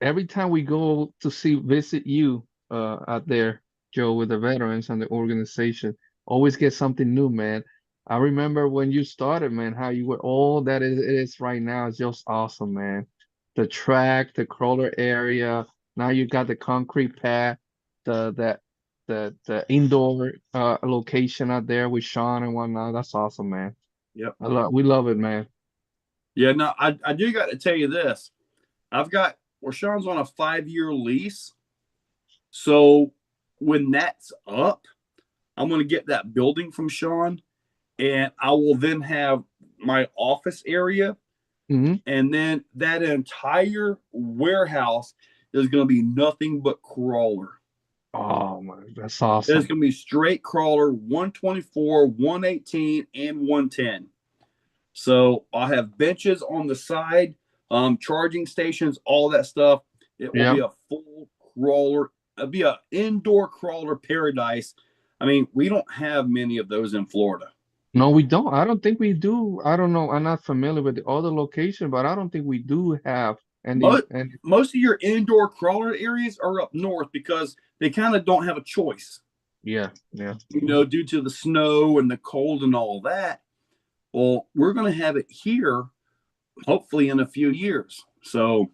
every time we go to visit you out there, Joe, with the veterans and the organization, always get something new, man. I remember when you started, man, how you were all that it is right now is just awesome, man. The track, the crawler area. Now you got the concrete pad, the indoor location out there with Sean and whatnot. That's awesome, man. Yep. We love it, man. Yeah, no, I do got to tell you this. Sean's on a 5-year lease. So when that's up, I'm going to get that building from Sean, and I will then have my office area. Hmm. And then that entire warehouse is going to be nothing but crawler. Oh man, that's It's awesome. going to be straight crawler, 124, 118, and 110. So I'll have benches on the side, charging stations, all that stuff. It will Yeah. be a full crawler. It'll be an indoor crawler paradise. I mean, we don't have many of those in Florida. No, we don't. I don't think we do. I don't know. I'm not familiar with the other location, but I don't think we do have any. Most of your indoor crawler areas are up north because they kind of don't have a choice. Yeah, yeah. Due to the snow and the cold and all that. Well, we're going to have it here, hopefully in a few years. So,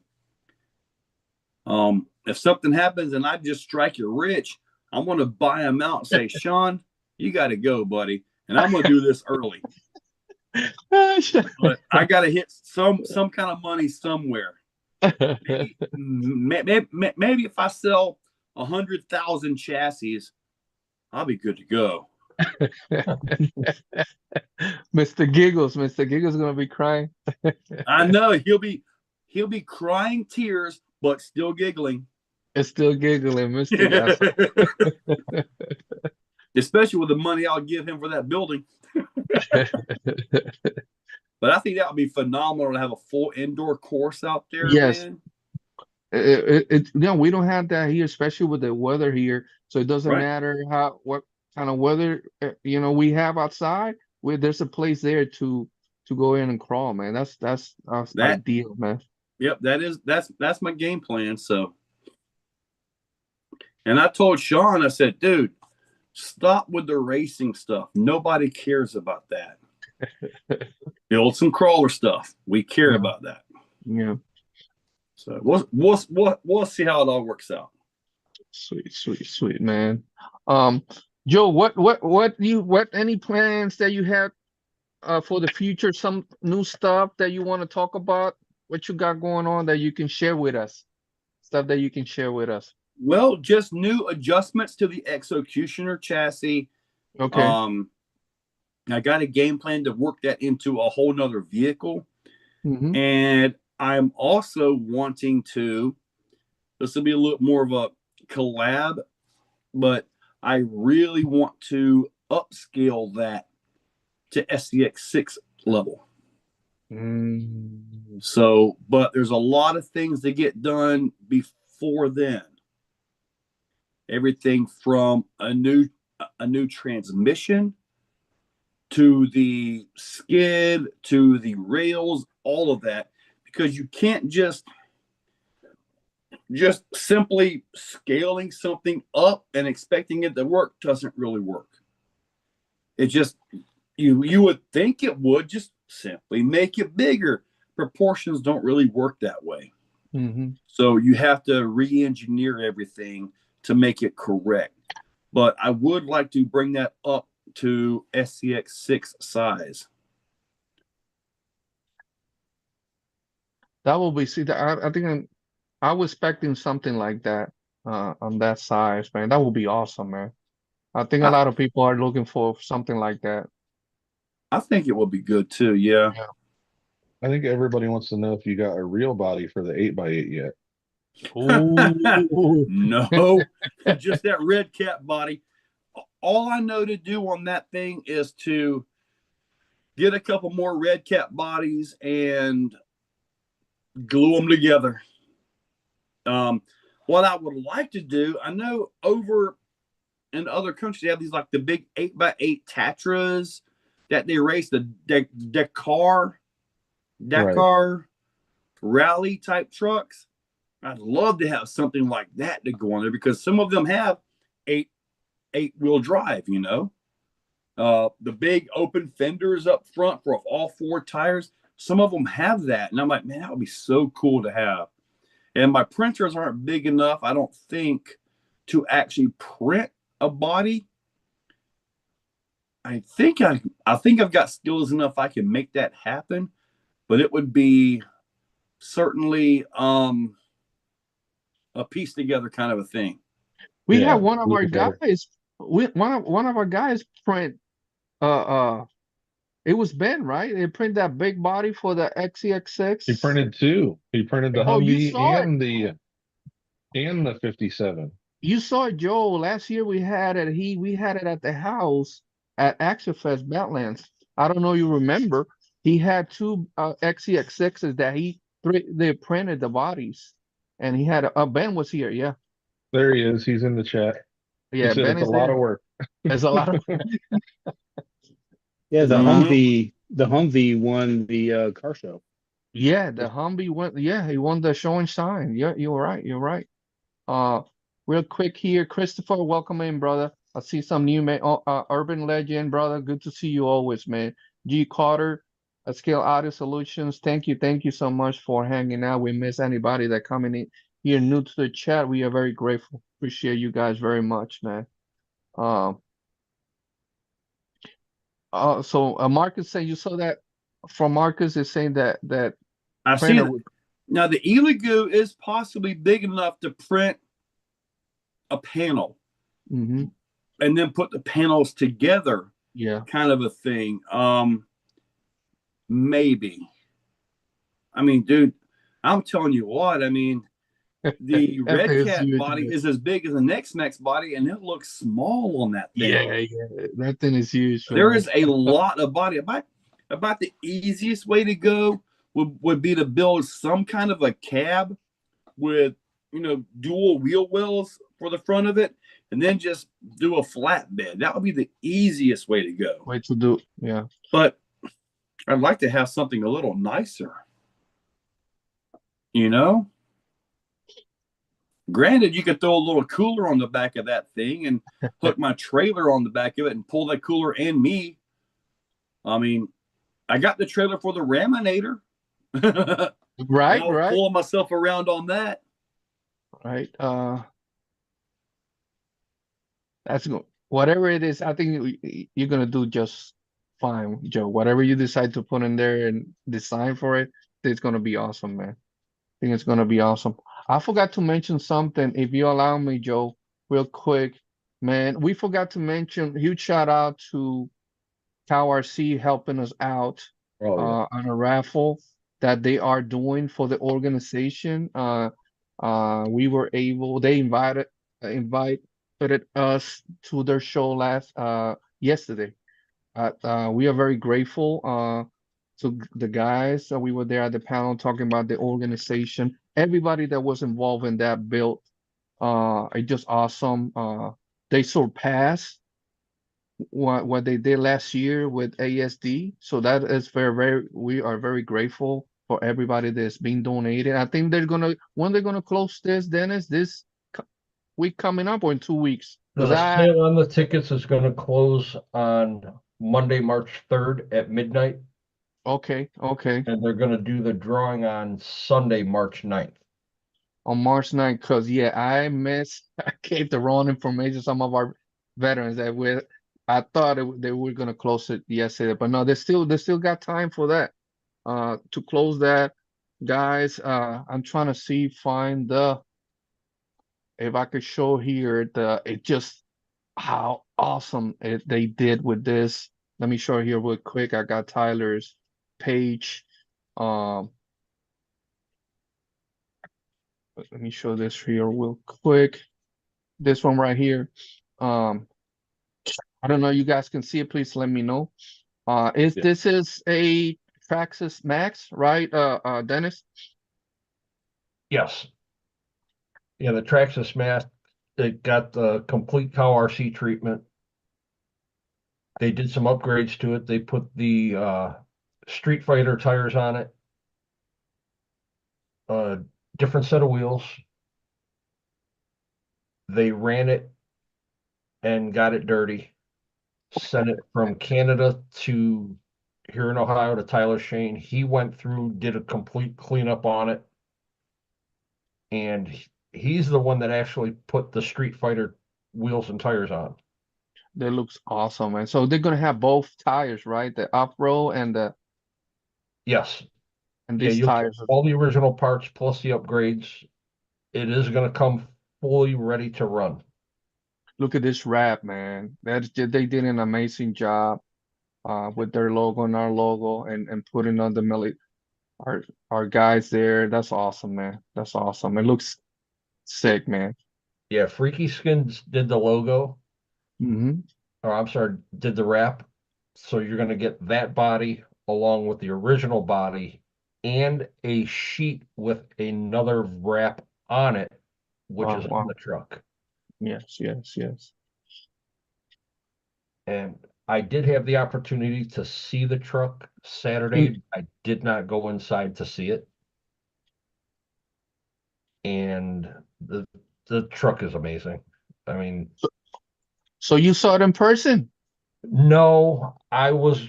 if something happens and I just strike you rich, I'm going to buy them out and say, Sean, you got to go, buddy. And I'm going to do this early. But I got to hit some kind of money somewhere. Maybe if I sell 100,000 chassis, I'll be good to go. Mr. Giggles gonna be crying. I know he'll be crying tears, but still giggling. It's still giggling, Mr. Especially with the money I'll give him for that building. But I think that would be phenomenal to have a full indoor course out there. Yes. Man. We don't have that here, especially with the weather here. So it doesn't Right. matter what kind of weather we have outside. There's a place there to go in and crawl, man. That's ideal, man. Yep, that's my game plan. So, and I told Sean, I said, dude, stop with the racing stuff. Nobody cares about that. Build some crawler stuff. We care about that. Yeah. So we'll see how it all works out. Sweet, man. Joe, what any plans that you have for the future? Some new stuff that you want to talk about? What you got going on that you can share with us? Stuff that you can share with us. Well, just new adjustments to the EXOCUTiONER chassis. Okay. I got a game plan to work that into a whole nother vehicle. Mm-hmm. And I'm also wanting to, this will be a little more of a collab, but I really want to upscale that to SCX6 level. So, but there's a lot of things to get done before then. Everything from a new transmission to the skid to the rails, all of that, because you can't just simply scaling something up and expecting it to work doesn't really work. It just you would think it would, just simply make it bigger. Proportions don't really work that way. Mm-hmm. So you have to re-engineer everything to make it correct. But I would like to bring that up to SCX6 size. That will be, I think I was expecting something like that on that size, man. That would be awesome, man. I think a lot of people are looking for something like that. I think it will be good too, yeah. I think everybody wants to know if you got a real body for the 8x8 yet. No, just that red cap body. All I know to do on that thing is to get a couple more red cap bodies and glue them together. What I would like to do, I know over in other countries, they have these like the big 8x8 Tatras that they race, the Dakar rally type trucks. I'd love to have something like that to go on there because some of them have eight-wheel drive, the big open fenders up front for all 4 tires. Some of them have that. And I'm like, man, that would be so cool to have. And my printers aren't big enough, I don't think, to actually print a body. I think I've got skills enough I can make that happen. but it would be certainly a piece together kind of a thing. We Yeah, had one of our look better. guys. One of our guys print. It was Ben, right? They print that big body for the He XEX6. printed two. He printed the Oh, you Humvee saw it. and the 57. You saw it, Joe. Last year we had it. We had it at the house at Axofest Badlands. I don't know you remember. He had two XEX6s that they printed the bodies, and he had Ben was here. Yeah, There he is. He's in the chat. He yeah. said Ben it's a is lot there. of work. There's a lot of Yeah, Mhm. the Humvee won the car show. yeah. The Humvee went. Yeah, he won the show and shine. Yeah, you're right. You're right. Uh, real quick here, Christopher, welcome in, brother. I see some new man, Urban Legend, brother. Good to see you always, man. G Carter, Scale Audio Solutions. Thank you so much for hanging out. We miss anybody that coming in here new to the chat. We are very grateful. Appreciate you guys very much, man. Um, so Marcus said you saw that from Marcus is saying that I see printer that. would. Now the Elegoo is possibly big enough to print a panel Mhm, and then put the panels together, yeah. kind of a thing. Maybe. I mean, dude, I'm telling you what. I mean, the That Red thing is Cat huge, body man. is as big as the next Max body, and it looks small on that thing. Yeah. That thing is huge, There man. is a lot of body. About the easiest way to go would be to build some kind of a cab with, dual wheel wells for the front of it, and then just do a flatbed. That would be the easiest way to go. Way to do, yeah. But I'd like to have something a little nicer. You know? Granted, you could throw a little cooler on the back of that thing and hook my trailer on the back of it and pull that cooler and me. I mean, I got the trailer for the Raminator. Right, I was right, pulling myself around on that. right. That's whatever it is. I think you're gonna do just fine, Joe. Whatever you decide to put in there and design for it, it's gonna be awesome, man. I think it's gonna be awesome. I forgot to mention something, if you allow me, Joe, real quick, man. We forgot to mention huge shout out to Cow RC helping us out Oh yeah. on a raffle that they are doing for the organization. We were able, they invited us to their show yesterday. We are very grateful to the guys. We were there at the panel talking about the organization. Everybody that was involved in that build, it's just awesome. They surpassed what they did last year with ASD. So that is we are very grateful for everybody that's been donated. I think when they're gonna close this, Dennis, this week coming up or in 2 weeks? Because The sale on the tickets is going to close on Monday, March 3rd at midnight, okay, and they're going to do the drawing on Sunday, March 9th. on March 9th, because yeah, I gave the wrong information to some of our veterans that I thought they were gonna close it yesterday, but no, they still got time for that. To close that, guys. I'm trying to find if I could show here it just how awesome they did with this. Let me show here real quick. I got Tyler's page. Um, let me show this here real quick. This one right here. Um, I don't know. You guys can see it. Please let me know. Yeah. This is a Traxxas Max, right? Dennis. Yes. Yeah, the Traxxas mask, it got the complete cow RC treatment. They did some upgrades to it. They put the Street Fighter tires on it. Different set of wheels. They ran it and got it dirty. Sent it from Canada to here in Ohio to Tyler Shane. He went through, did a complete cleanup on it. And he's the one that actually put the Street Fighter wheels and tires on. That looks awesome, man. So they're gonna have both tires, right? The off-road and the Yes. And Yeah, these you'll get tires, all the original parts plus the upgrades. It is gonna come fully ready to run. look at this wrap, man. They did an amazing job with their logo and our logo and putting on the our our guys there. That's awesome, man. That's awesome. It looks sick, man. Yeah, Freaky Skins did the logo, Hmm. or I'm sorry, did the wrap. So you're gonna get that body along with the original body and a sheet with another wrap on it, which Wow, is on wow. the truck. Yes, yes, yes. And I did have the opportunity to see the truck Saturday. I did not go inside to see it. And the truck is amazing. I mean, So you saw it in person? no, I was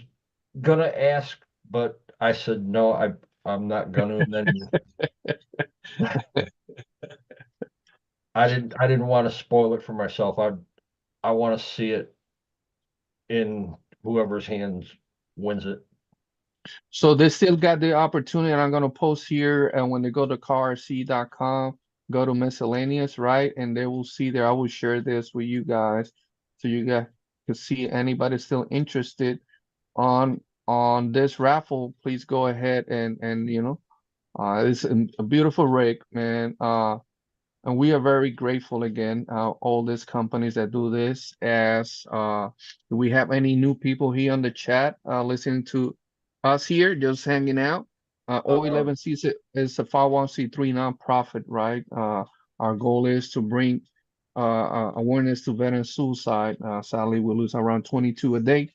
gonna ask, but I said no, I'm not gonna. And then I didn't want to spoil it for myself. I want to see it in whoever's hands wins it. So they still got the opportunity, and I'm gonna post here, and when they go to carc.com, go to miscellaneous, right? And they will see there. I will share this with you guys, so you guys can see anybody still interested on this raffle. Please go ahead and it's a beautiful rig, man. And we are very grateful again, all these companies that do this. Do we have any new people here on the chat listening to us here, just hanging out? O11C is a 501(c)(3) nonprofit, right? Our goal is to bring awareness to veteran suicide. Sadly, we lose around 22 a day.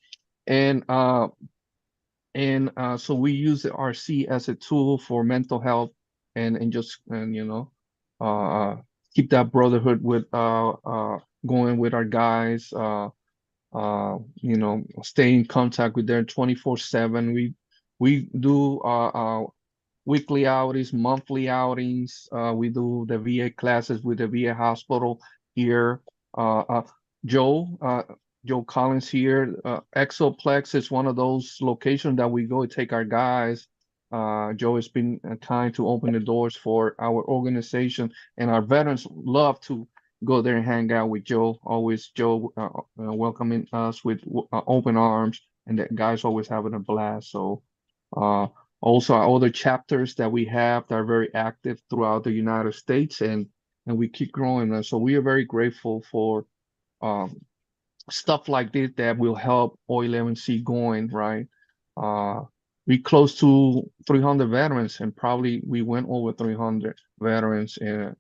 And so we use the RC as a tool for mental health and just uh, keep that brotherhood with going with our guys. Stay in contact with them 24/7. We do weekly outings, monthly outings. We do the VA classes with the VA hospital here. Uh, uh, Joe, uh, Joe Collins here. Exoplex is one of those locations that we go take our guys. Joe has been kind to open the doors for our organization, and our veterans love to go there and hang out with Joe. Always Joe welcoming us with open arms, and the guys always having a blast. So. Uh, Also, our other chapters that we have that are very active throughout the United States, and we keep growing. And so we are very grateful for um, stuff like this that will help O11C going, right? Uh, we close to 300 veterans, and probably we went over 300 veterans and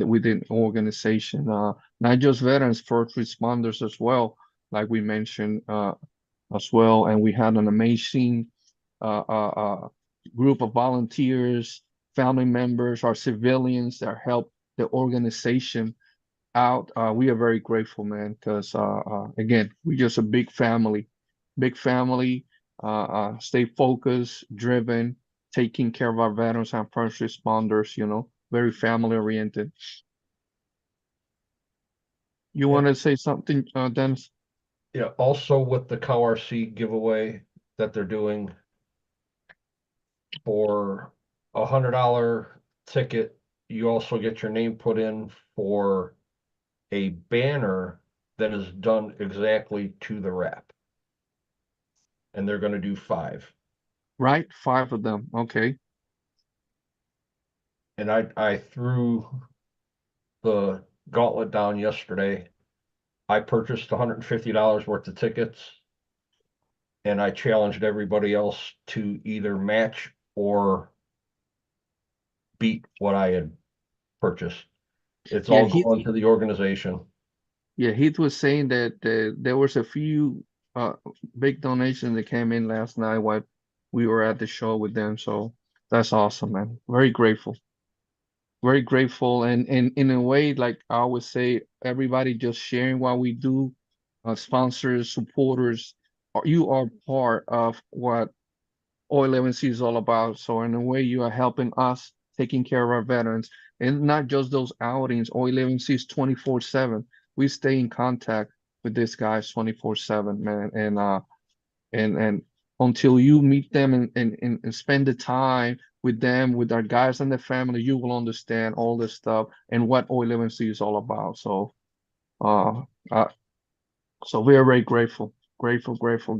within organization. Not just veterans, first responders as well, like we mentioned as well. And we had an amazing uh, uh, uh, group of volunteers, family members, our civilians that help the organization out. We are very grateful, man, because again, we're just a big family. Stay focused, driven, taking care of our veterans and first responders. Very family oriented. You Yeah. want to say something, Dennis? Yeah, also with the CowRC giveaway that they're doing for $100 ticket, you also get your name put in for a banner that is done exactly to the wrap. And they're gonna do 5. Right, 5 of them. Okay. And I threw the gauntlet down yesterday. I purchased $150 worth of tickets. And I challenged everybody else to either match or beat what I had purchased. It's Yeah, all going to the organization. Heath was saying that there was a few uh big donations that came in last night while we were at the show with them. So that's awesome, man. Very grateful. Very grateful. And in a way, like I always say, everybody just sharing what we do, sponsors, supporters, you are part of what O11C is all about. So in a way, you are helping us taking care of our veterans, and not just those outings. O11C is 24/7. We stay in contact with these guys 24/7, man. And until you meet them and spend the time with them, with our guys and the family, you will understand all this stuff and what O11C is all about. So, uh, uh, so we are very grateful,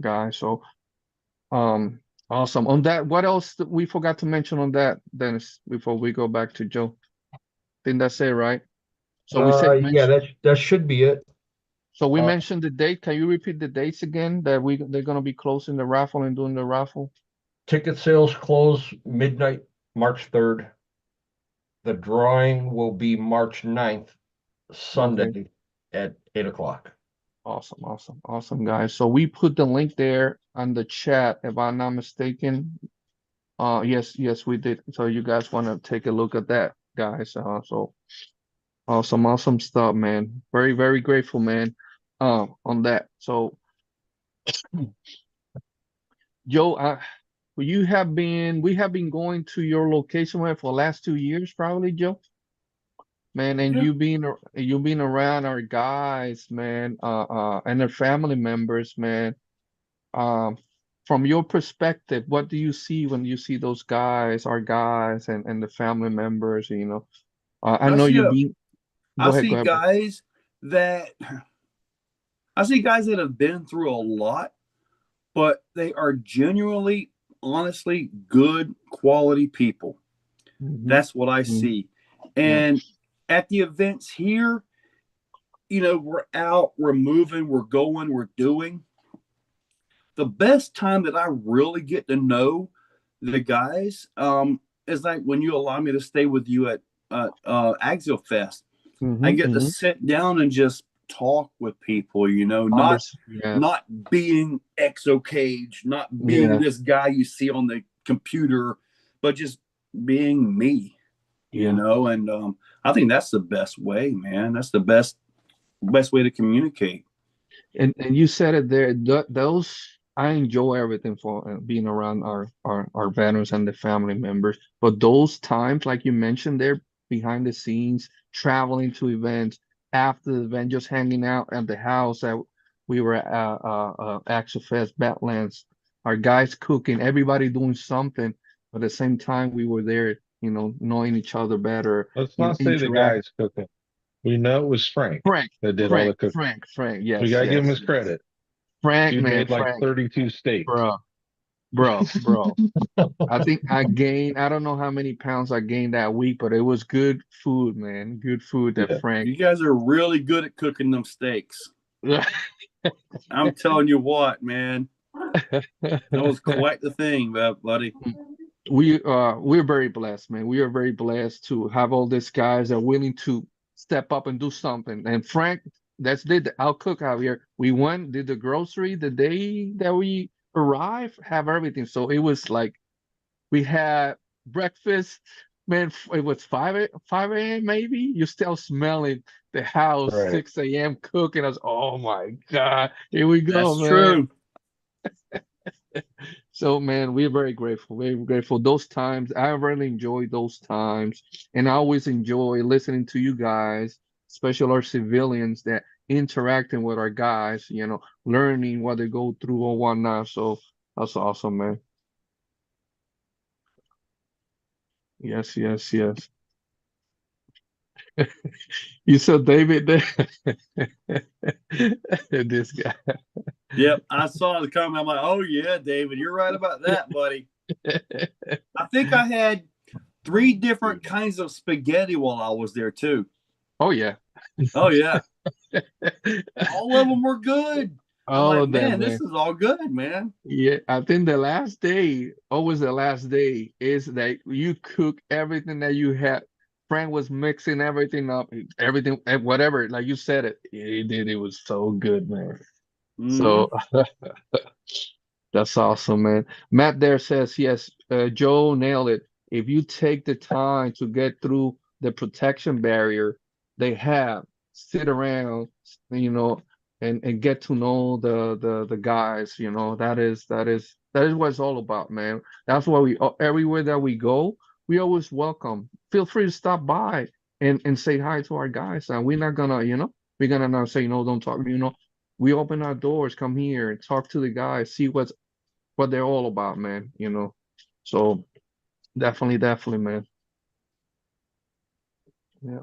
guys. So, um, awesome. On that, what else we forgot to mention on that, Dennis, before we go back to Joe? I think that's it, right? So we said Yeah, that should be it. so we Uh, mentioned the date. Can you repeat the dates again that they're gonna be closing the raffle and doing the raffle? Ticket sales close midnight, March 3rd. The drawing will be March 9th, Sunday at 8 o'clock. Awesome, guys. So we put the link there on the chat, if I'm not mistaken. Yes, we did. So you guys want to take a look at that, guys. So awesome stuff, man. Very grateful, man. On that. So Joe, we have been going to your location, man, for the last 2 years, probably, Joe. Man, and Yeah. you've been around our guys, man, and their family members, man. Um, from your perspective, what do you see when you see those guys, our guys, and the family members? I I know see you've a, been. I Go see ahead, bro. guys that I see guys that have been through a lot, but they are genuinely, honestly good quality people. That's what I Mhm. see. Yeah. And at the events here, we're out, we're moving, we're going, we're doing. The best time that I really get to know the guys is like when you allow me to stay with you at Exofest. I get to Mm-hmm. sit down and just talk with people, Yeah. not being Exocage, not being Yeah. this guy you see on the computer, but just being me, Yeah. and I think that's the best way, man. That's the best way to communicate. And you said it there. Those I enjoy everything for being around our veterans and the family members. But those times, like you mentioned, there behind the scenes, traveling to events, after the event, just hanging out at the house that we were at Exofest, Badlands, our guys cooking, everybody doing something. But at the same time, we were there, knowing each other better, Let's not say the interact. guy's cooking. We know it was Frank Frank, that did all the Frank, cooking. Frank, Frank. We Yes, gotta give him yes, his yes. credit. Frank, Dude man, made like Frank, 32 steaks. bro. I think I don't know how many pounds I gained that week, but it was good food, man. Good food that Yeah. Frank. You guys are really good at cooking them steaks. I'm telling you what, man. That was quite the thing, buddy. We're very blessed, man. We are very blessed to have all these guys that are willing to step up and do something. And Frank, that's did I'll cook out here. We went, did the grocery the day that we arrived, have everything. So it was like we had breakfast, man. It was 5 a.m. maybe. You still smelling the house, Right. 6 a.m. cooking. I was, oh my God, here we go, That's man. true. So, man, we're very grateful. Very grateful. Those times, I really enjoyed those times. And I always enjoy listening to you guys, especially our civilians that interacting with our guys, learning what they go through or whatnot. So that's awesome, man. Yes. You saw David there? This guy. Yep, I saw the comment. I'm like, oh yeah, David, you're right about that, buddy. I think I had 3 different kinds of spaghetti while I was there too. Oh yeah. Oh yeah, all of them were good. I'm All like, of them, man, man. this is all good, man. Yeah, I think the last day, always the last day, is that you cook everything that you had. Frank was mixing everything up, everything, whatever, like you said it. He did. It was so good, man. Mhm. So that's awesome, man. Matt there says, yes, Joe nailed it. If you take the time to get through the protection barrier they have, sit around, you know, and get to know the guys, that is what it's all about, man. That's why everywhere that we go, we always welcome. Feel free to stop by and say hi to our guys. And we're not gonna, we're gonna not say no, don't talk, we open our doors, come here and talk to the guys, see what they're all about, man. So Definitely, man. Yeah,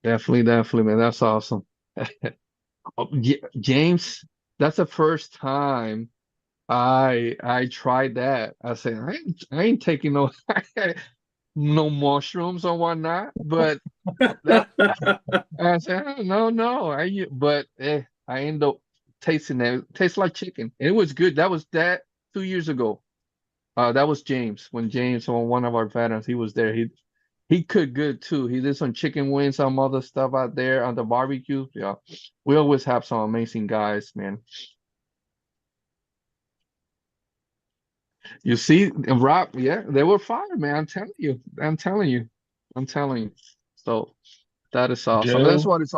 definitely, man. That's awesome. Oh, James, that's the first time I tried that. I said I ain't taking no no mushrooms or whatnot, but that I said no. But I end up tasting that. It tastes like chicken. It was good. That was that 2 years ago. That was James when James, one of our veterans, he was there. He cooked good too. He did some chicken wings, some other stuff out there on the barbecue. Yeah, we always have some amazing guys, man. You see, and Rob, yeah, they were fire, man. I'm telling you. So that is awesome. That's Joe. what it's.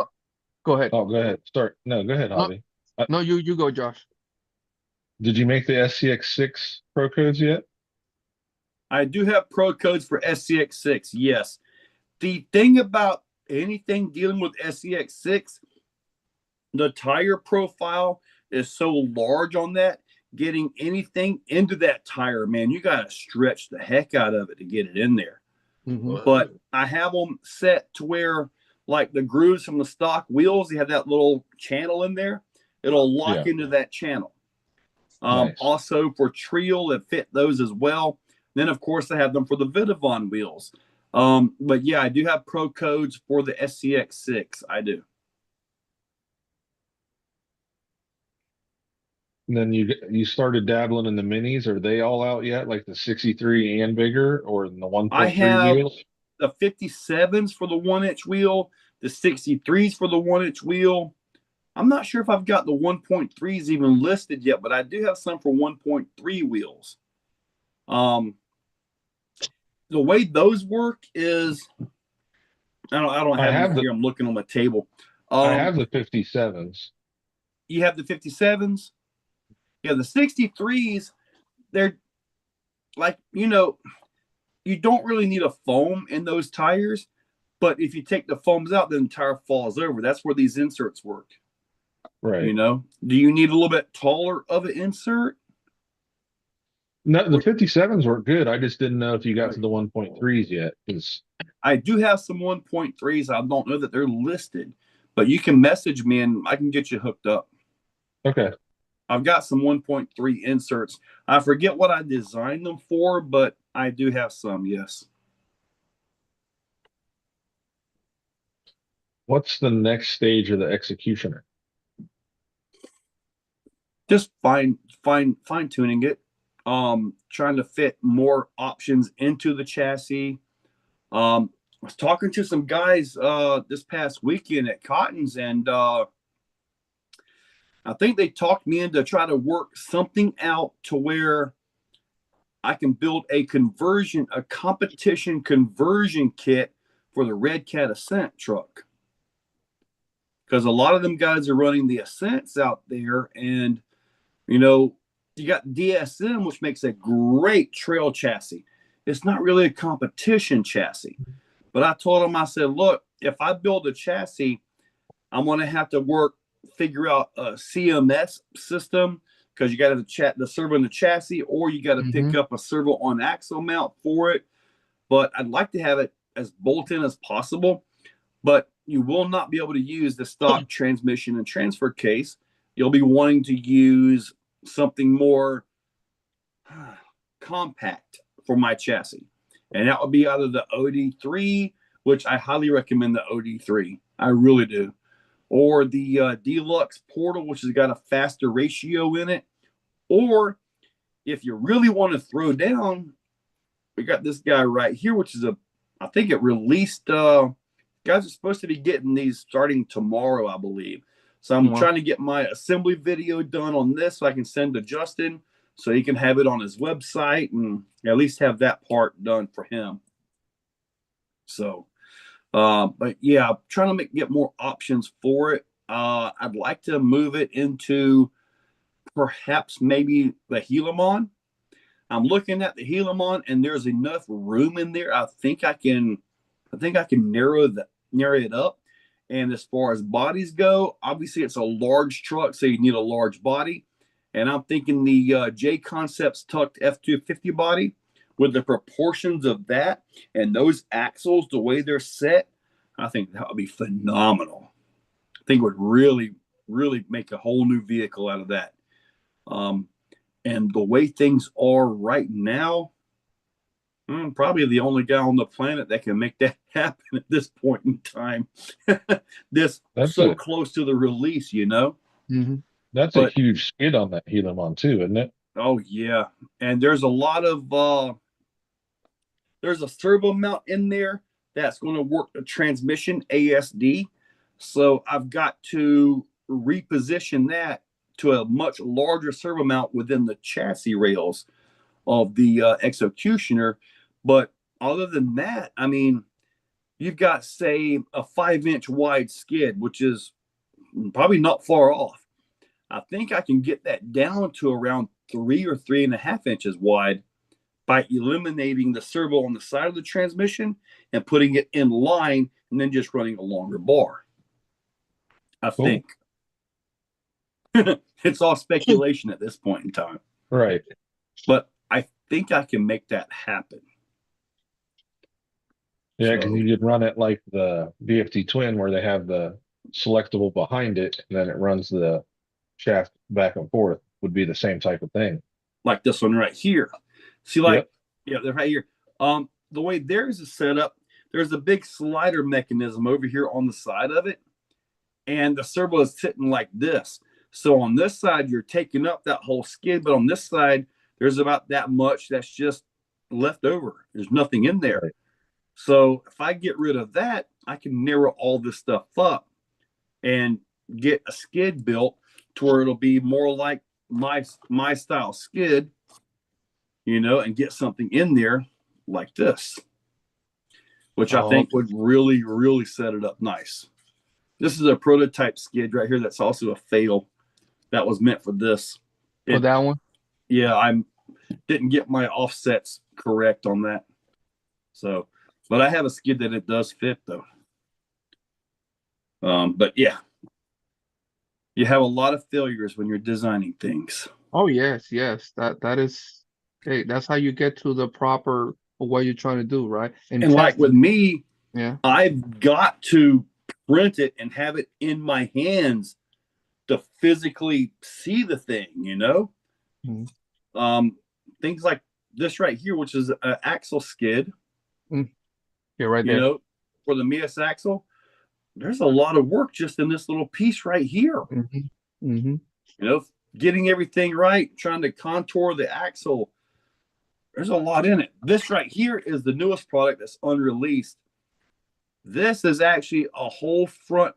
Go ahead. Oh, go ahead. Start. No, go ahead, No, Javi. no, you go, Josh. Did you make the SCX6 Pro codes yet? I do have pro codes for SCX6. Yes. The thing about anything dealing with SCX6, the tire profile is so large on that. Getting anything into that tire, man, you got to stretch the heck out of it to get it in there. Mhm. But I have them set to where, like the grooves from the stock wheels, they have that little channel in there. It'll lock Yeah. into that channel. Nice. Also for Trio, that fit those as well. Then, of course, I have them for the Vitavon wheels. But yeah, I do have pro codes for the SCX6. I do. And then you started dabbling in the minis. Are they all out yet? Like the 63 and bigger, or the I 1.3 have wheels? the 57s for the 1-inch wheel, the 63s for the 1-inch wheel. I'm not sure if I've got the 1.3s even listed yet, but I do have some for 1.3 wheels. The way those work is, I don't I have have them the here. I'm looking on my table. I have the 57s. You have the 57s. Yeah, the 63s, they're like, you don't really need a foam in those tires, but if you take the foams out, then the tire falls over. That's where these inserts work. Right. Do you need a little bit taller of an insert? No, the 57s were good. I just didn't know if you got Right. to the 1.3s yet. Because I do have some 1.3s. I don't know that they're listed, but you can message me and I can get you hooked up. okay. I've got some 1.3 inserts. I forget what I designed them for, but I do have some, yes. What's the next stage of the Executioner? Just fine tuning it. Trying to fit more options into the chassis. I was talking to some guys this past weekend at Cotton's, and I think they talked me into try to work something out to where I can build a competition conversion kit for the Red Cat Ascent truck. Because a lot of them guys are running the Ascents out there, and you got DSM, which makes a great trail chassis. It's not really a competition chassis. But I told them, I said, look, if I build a chassis, I'm going to have to figure out a CMS system, because you got to the servo in the chassis, or you got to pick up a servo on axle mount for it. But I'd like to have it as bolt-in as possible. But you will not be able to use the stock transmission and transfer case. You'll be wanting to use something more compact for my chassis. And that would be either the OD3, which I highly recommend the OD3. I really do. Or the Deluxe Portal, which has got a faster ratio in it. Or if you really want to throw down, we got this guy right here, which is I think it released, guys are supposed to be getting these starting tomorrow, I believe. So I'm trying to get my assembly video done on this so I can send to Justin so he can have it on his website and at least have that part done for him. So, but yeah, I'm trying to get more options for it. I'd like to move it into perhaps maybe the Helimon. I'm looking at the Helimon, and there's enough room in there. I think I can narrow it up. And as far as bodies go, obviously it's a large truck, so you need a large body. And I'm thinking the J Concepts tucked F250 body with the proportions of that and those axles, the way they're set, I think that would be phenomenal. I think it would really, really make a whole new vehicle out of that. And the way things are right now, probably the only guy on the planet that can make that happen at this point in time. That's so close to the release, you know? Mm-hmm. That's a huge skid on that Heliumon too, isn't it? Oh, yeah. And there's a lot of, there's a servo mount in there that's going to work the transmission ASD. So I've got to reposition that to a much larger servo mount within the chassis rails of the Exocutioner. But other than that, I mean, you've got, say, a 5-inch wide skid, which is probably not far off. I think I can get that down to around 3 or 3.5 inches wide by eliminating the servo on the side of the transmission and putting it in line and then just running a longer bar. I think. It's all speculation at this point in time. Right. But I think I can make that happen. Yeah, because you could run it like the VFD Twin where they have the selectable behind it and then it runs the shaft back and forth. Would be the same type of thing. Like this one right here. See, like, yeah, they're right here. The way theirs is set up, there's a big slider mechanism over here on the side of it. And the servo is sitting like this. So on this side, you're taking up that whole skid, but on this side, there's about that much that's just left over. There's nothing in there. Right. So if I get rid of that, I can narrow all this stuff up and get a skid built to where it'll be more like my style skid, you know, and get something in there like this, which I think would really, really set it up nice. This is a prototype skid right here. That's also a fail. That was meant for this. For that one? Yeah, I didn't get my offsets correct on that. So, but I have a skid that it does fit though. But yeah, you have a lot of failures when you're designing things. Oh yes, yes. That is okay. That's how you get to the proper what you're trying to do, right? And like with me, yeah, I've got to print it and have it in my hands to physically see the thing, you know. Mm-hmm. Things like this right here, which is an axle skid. Yeah, right there. You know, for the Mias axle, there's a lot of work just in this little piece right here. Mm-hmm. Mm-hmm. You know, getting everything right, trying to contour the axle. There's a lot in it. This right here is the newest product that's unreleased. This is actually a whole front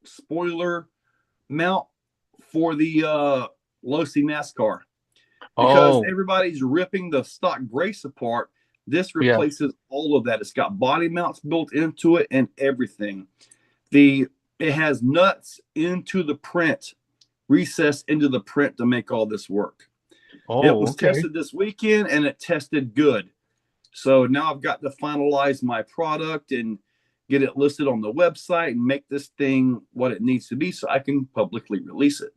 spoiler mount for the Losi NASCAR. Because everybody's ripping the stock brace apart. This replaces all of that. It's got body mounts built into it and everything. It has nuts into the print, recessed into the print to make all this work. It was tested this weekend and it tested good. So now I've got to finalize my product and get it listed on the website and make this thing what it needs to be so I can publicly release it.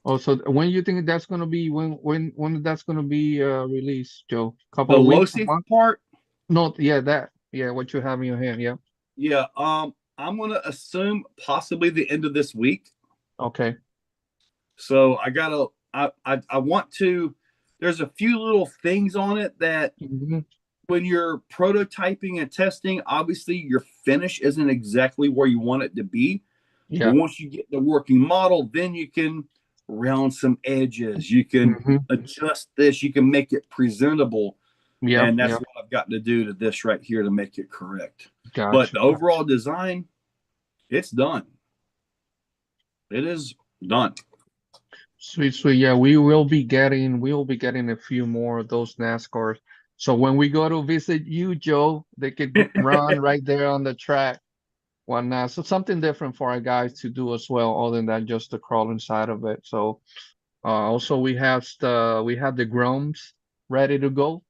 Oh, so when you think that's going to be, when that's going to be released, Joe? The Losi part? No, yeah, what you have in your hand, yeah. Yeah, I'm going to assume possibly the end of this week. Okay. So I want to, there's a few little things on it that when you're prototyping and testing, obviously your finish isn't exactly where you want it to be. Yeah. But once you get the working model, then you can round some edges. You can adjust this. You can make it presentable. Yeah, and that's what I've got to do to this right here to make it correct. Gotcha. But the overall design, it's done. It is done. Sweet, sweet. Yeah, we'll be getting a few more of those NASCARs. So when we go to visit you, Joe, they could run right there on the track. Whatnot. So something different for our guys to do as well, other than just the crawl inside of it. So also we have the Groms ready to go.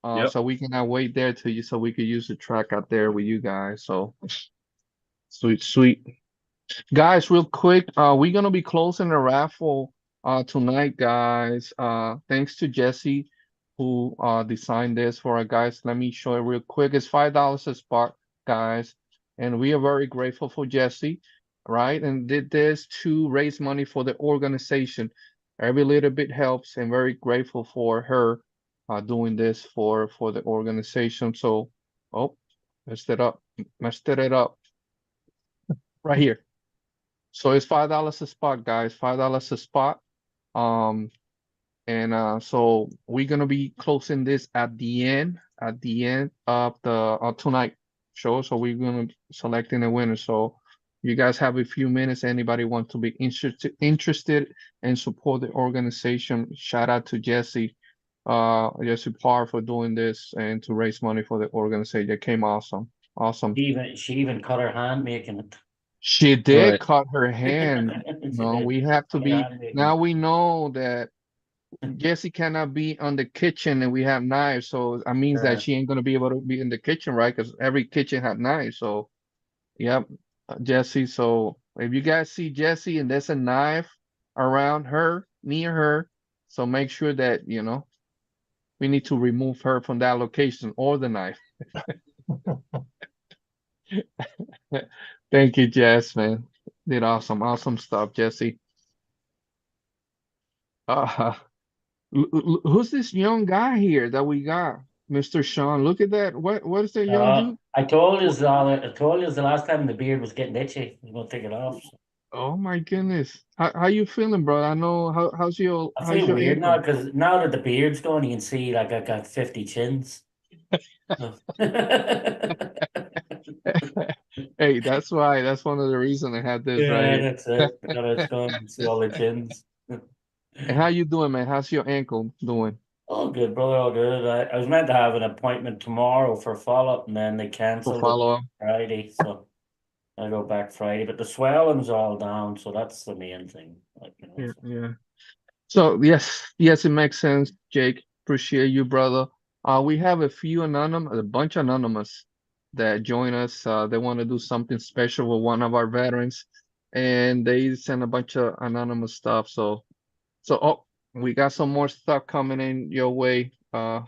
So we cannot wait there till you so we could use the track out there with you guys. So sweet, sweet. Guys, real quick, we're gonna be closing the raffle tonight, guys. Thanks to Jesse who designed this for our guys. Let me show it real quick. It's $5 a spot, guys, and we are very grateful for Jesse, right? And did this to raise money for the organization. Every little bit helps, and very grateful for her doing this for the organization. So, oh, messed it up, right here. So it's $5 a spot, guys. $5 a spot. And so we're gonna be closing this at the end of the tonight show. So we're gonna be selecting a winner. So you guys have a few minutes. Anybody want to be interested and support the organization? Shout out to Jesse Parr for doing this and to raise money for the organization. It came awesome. Awesome. She even cut her hand making it. She did Right. cut her hand. She No, did. we have to Cut her be hand making now it. we know that Jesse cannot be on the kitchen and we have knives, so that means Yeah. that she ain't gonna be able to be in the kitchen, right? Because every kitchen had knives. So, yep, Jesse. So if you guys see Jesse and there's a knife around her, near her, so make sure that we need to remove her from that location or the knife. Thank you, Jess, man. Did awesome stuff, Jesse. Who's this young guy here that we got? Mr. Sean, look at that. What is that young dude? I told you the last time the beard was getting itchy. I'm gonna take it off. Oh my goodness. How you feeling, bro? I know how's your I feel weird now ankle? because now that the beard's gone, you can see like I got 50 chins. Hey, that's why. That's one of the reasons I had this right Yeah, here. that's it. Now that it's gone, you can see all the chins. And how you doing, man? How's your ankle doing? All good, brother, all good. I was meant to have an appointment tomorrow for follow-up, and then they To canceled it follow up? Friday, so I go back Friday. But the swelling's all down, so that's the main thing. Yeah, yeah. So yes, it makes sense, Jake. Appreciate you, brother. We have a bunch anonymous that join us. They want to do something special with one of our veterans, and they send a bunch of anonymous stuff. So oh, we got some more stuff coming in your way. So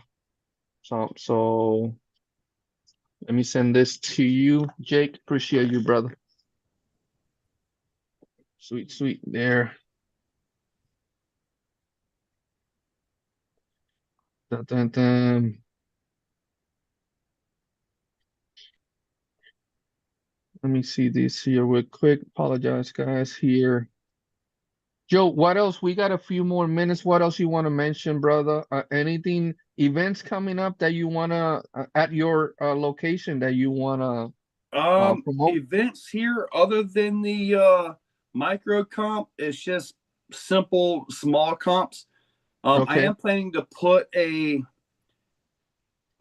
let me send this to you, Jake. Appreciate you, brother. Sweet there. Dun, dun, dun. Let me see this here real quick. Apologize, guys, here. Joe, what else? We got a few more minutes. What else you want to mention, brother? Anything, events coming up that you want to, at your location that you want to promote? Events here other than the micro comp, it's just simple small comps. I Okay. am planning to put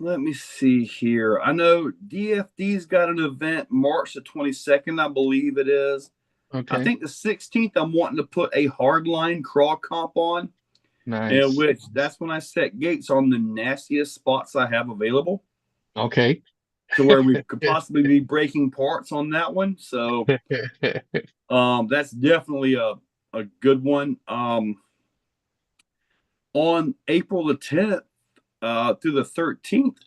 let me see here. I know DFD's got an event March the 22nd, I believe it is. Okay. I think the 16th I'm wanting to put a hardline crawl comp on. Nice. In which that's when I set gates on the nastiest spots I have available. Okay. To where we could possibly be breaking parts on that one. So that's definitely a good one. On April the 10th through the 13th,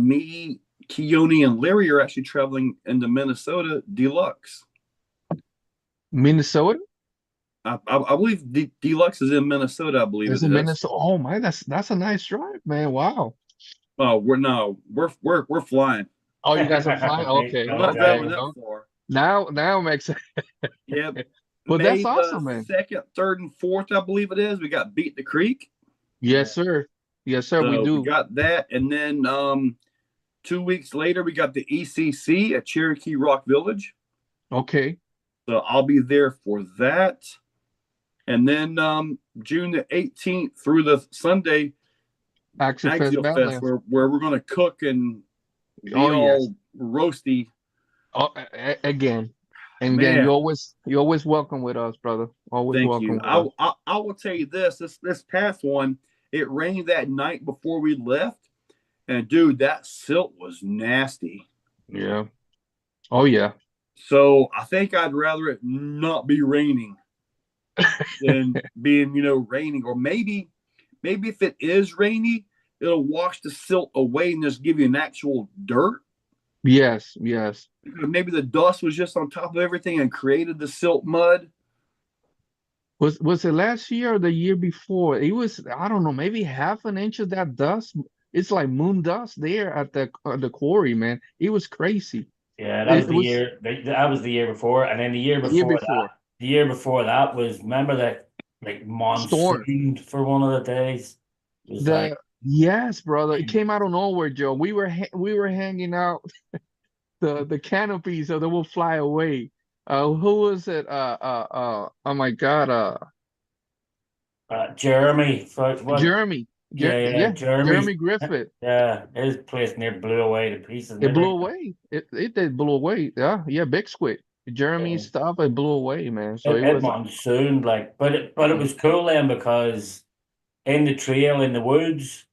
me, Keone, and Larry are actually traveling into Minnesota Deluxe. Minnesota? I believe Deluxe is in Minnesota. I believe It's it in is. Minnesota. Oh my, that's a nice drive, man. Wow. We're flying. Oh, you guys are flying? Okay. We're not Okay. driving that far. Now it makes sense. Yeah. But May that's awesome, man. 2nd, 3rd, and 4th, I believe it is. We got Beat the Creek. Yes, sir. Yes, sir. We So do. we got that. And then 2 weeks later, we got the ECC at Cherokee Rock Village. Okay. So I'll be there for that. And then June the 18th through the Sunday, Axial Fest, where we're going to cook and be all roasty. Oh, again. And Man. again, you're always welcome with us, brother. Always Thank welcome you. with us. I will tell you this past one, it rained that night before we left. And dude, that silt was nasty. Yeah. Oh yeah. So I think I'd rather it not be raining than being, raining, or maybe maybe if it is rainy, it'll wash the silt away and just give you an actual dirt. Yes, yes. Maybe the dust was just on top of everything and created the silt mud. Was it last year or the year before? It was, I don't know, maybe half an inch of that dust. It's like moon dust there at the quarry, man. It was crazy. Yeah, that was It the was year. That was the year before, and then the year the year before before. that. The year before that was, remember that like Storm. monsoon for one of the days. It was like, Yes, brother. It came out of nowhere, Joe. We were hanging out the canopies so they will fly away. Who was it? Oh my God. Jeremy. What? Jeremy. Yeah, Jeremy's. Jeremy Griffith. Yeah, his place near blew away to pieces. It blew Remember? away. It did blew away. Yeah, big squid. Jeremy's stuff, it blew away, man. So it It was monsooned like, but it was cool then because in the trail in the woods,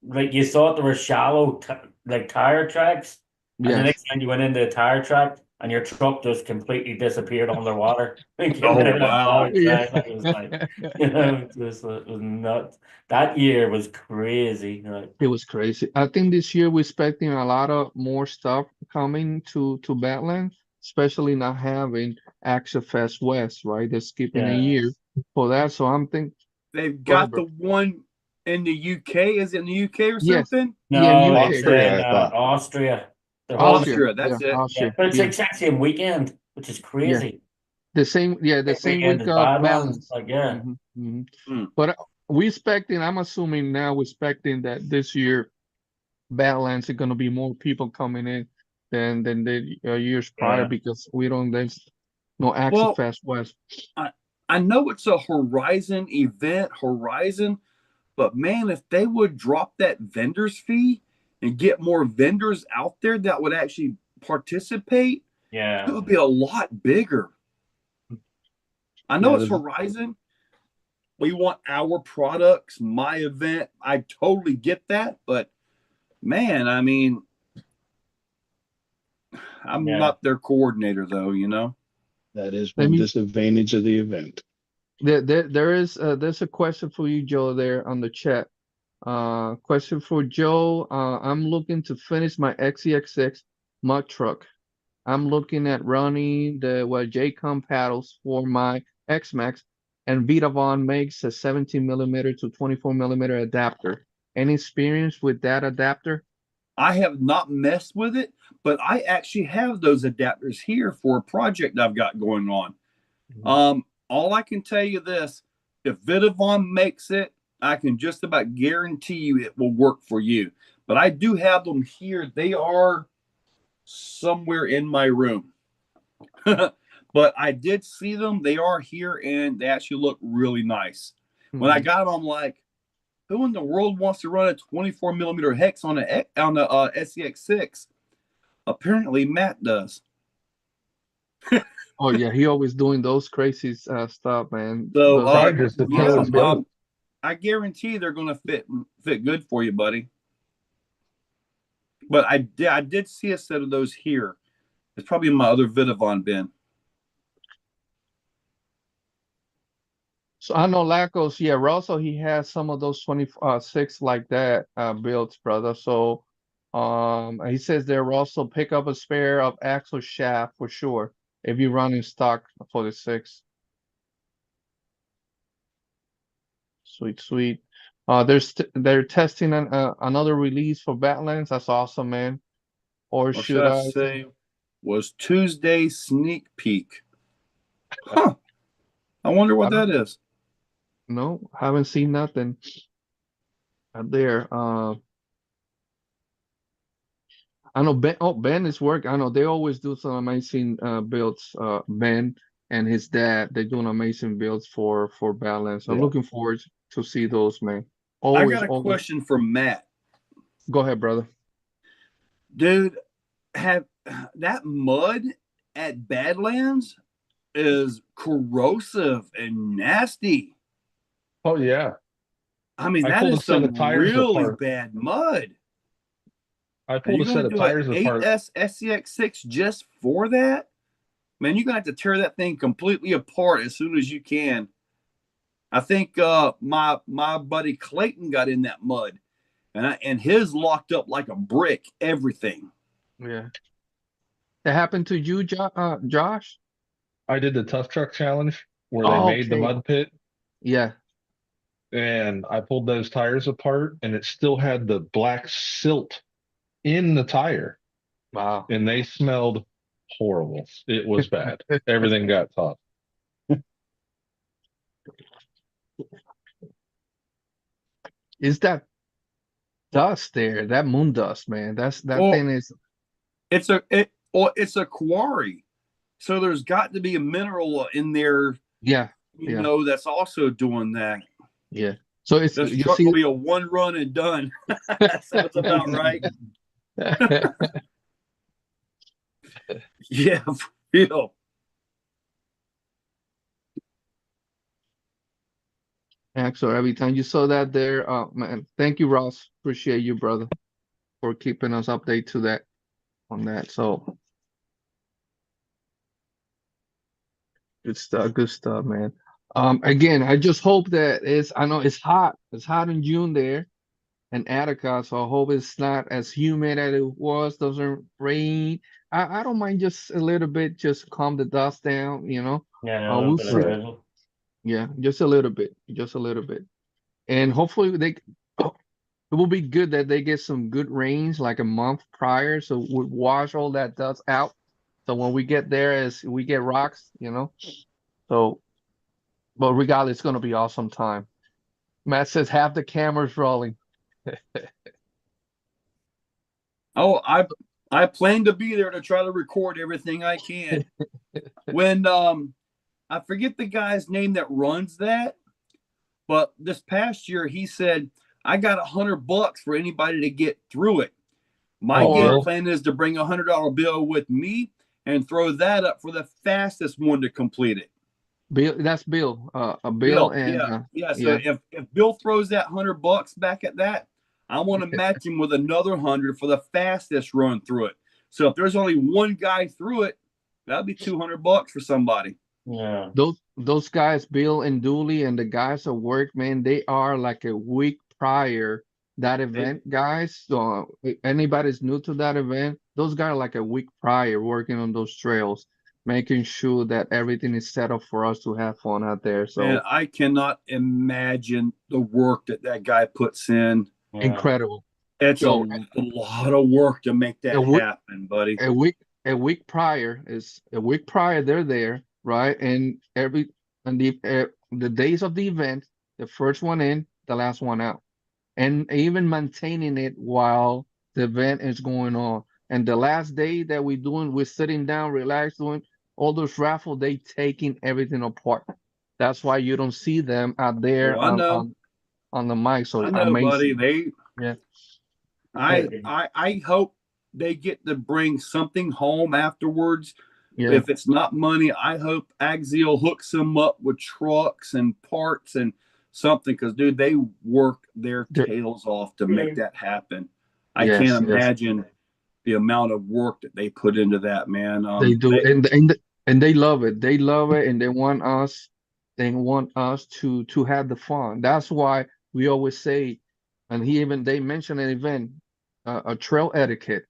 like you thought there were shallow like tire tracks, and the yes. next time you went into a tire track and your truck just completely disappeared underwater. Like, Oh, wow. Yeah. like, it was like, it was nuts. That year was crazy. Like, It was crazy. I think this year we're expecting a lot of more stuff coming to Badlands, especially not having Exofest West, right? They're skipping a yeah. year for that. So I'm thinking They've Go ahead, got the one in the UK. Is it in the UK or yes. something? Yeah, No, UK. it's Austria, in I thought. Austria. They're holding, Austria. Austria, that's Yeah, it. yeah, Austria. but it's Yeah. like same weekend, which is Yeah. crazy. The same Weekend week is of Badlands. Balance. Like, yeah. Hmm. But we expecting, I'm assuming now we're expecting that this year Badlands are gonna be more people coming in than the years prior Yeah. because there's no Well, Exofest West. I know it's a Horizon event, but man, if they would drop that vendor's fee and get more vendors out there that would actually participate, it Yeah. would be a lot bigger. I know Yeah, it's Horizon. We want our products, my event. I totally get that, but man, I mean, I'm Yeah. not their coordinator though, you know. that is Let one me disadvantage of the event. there's a question for you, Joe, there on the chat. Question for Joe. I'm looking to finish my XEX6 mud truck. I'm looking at running the J-Com paddles for my X-Max, and Vitavon makes a 17 millimeter to 24 millimeter adapter. Any experience with that adapter? I have not messed with it, but I actually have those adapters here for a project I've got going on. All I can tell you this, if Vitavon makes it, I can just about guarantee you it will work for you. But I do have them here. They are somewhere in my room. But I did see them. They are here and they actually look really nice. When I got them, I'm like, who in the world wants to run a 24 millimeter hex on a SEX6? Apparently Matt does. Oh yeah, he always doing those crazy stuff, man. So Probably just to tow his boat. I guarantee they're going to fit good for you, buddy. But I did see a set of those here. It's probably in my other Vitavon bin. So I know Lacos, yeah, Russell, he has some of those 26 like that built, brother. So he says there, Russell, pick up a spare of axle shaft for sure if you run in stock for the 6. Sweet, sweet. They're testing another release for Badlands. That's awesome, man. Or Or should I say was Tuesday sneak peek? Huh. I wonder what that is. No, haven't seen nothing there. I know Ben. Oh, Ben is working. I know they always do some amazing builds. Ben and his dad, they're doing amazing builds for Balance. I'm Yeah. looking forward to see those, man. I Always, got a always. question for Matt. Go ahead, brother. Dude, have that mud at Badlands is corrosive and nasty. Oh yeah. I mean, I that pulled is a set some of tires really apart. bad mud. I Are pulled you a set going of to do tires an apart. 8S SCX6 just for that? Man, you're going to have to tear that thing completely apart as soon as you can. I think my buddy Clayton got in that mud, and his locked up like a brick. Everything. Yeah. That happened to you, Josh? I did the tough truck challenge where they Oh, made the okay. mud pit, Yeah. and I pulled those tires apart, and it still had the black silt in the tire, Wow. and they smelled horrible. It was bad. Everything got tough. Is that dust there? That moon dust, man. That Well, thing is. it's a quarry, so there's got to be a mineral in there. Yeah. You Yeah. know, that's also doing that. Yeah. So it's This you truck see. will be a one run and done. Sounds about right. Yeah, for real. So every time you saw that there, man, thank you, Ross. Appreciate you, brother, for keeping us update to that on that. So good stuff, man. Again, I just hope that I know it's hot. It's hot in June there in Attica, so I hope it's not as humid as it was, doesn't rain. I don't mind just a little bit, just calm the dust down, you know. Yeah, a little We'll bit of see. Right. drizzle. Yeah, just a little bit, just a little bit. And hopefully it will be good that they get some good rains like a month prior, so we wash all that dust out. So when we get there, as we get rocks, you know. So, but regardless, it's gonna be awesome time. Matt says have the cameras rolling. Oh, I plan to be there to try to record everything I can. When I forget the guy's name that runs that, but this past year he said I got $100 for anybody to get through it. My Oh, game Bill? plan is to bring $100 bill with me and throw that up for the fastest one to complete it. Bill, that's Bill. Bill and yeah. So if Bill throws that $100 back at that, I want to match him with another 100 for the fastest run through it. So if there's only one guy through it, that'll be $200 for somebody. Yeah. those guys, Bill and Dooley and the guys at work, man, they are like a week prior that event, guys. So if anybody's new to that event, those guys are like a week prior working on those trails, making sure that everything is set up for us to have fun out there. So Man, I cannot imagine the work that guy puts in. Yeah. incredible. It's So a lot of work to make that a week, happen, buddy. a week prior they're there, right? And the days of the event, the first one in, the last one out, and even maintaining it while the event is going on. And the last day that we're sitting down, relaxed, doing all those raffle, they taking everything apart. That's why you don't see them out there Oh, I know. on the mic. So I know, buddy. amazing. Yeah. I hope they get to bring something home afterwards. Yeah. If it's not money, I hope Axial hooks them up with trucks and parts and something, because dude, they work their tails off to make that happen. I can't imagine the amount of work that they put into that, man. They do, and they love it. They love it, and they want us. They want us to have the fun. That's why we always say, and they mentioned an event, a trail etiquette.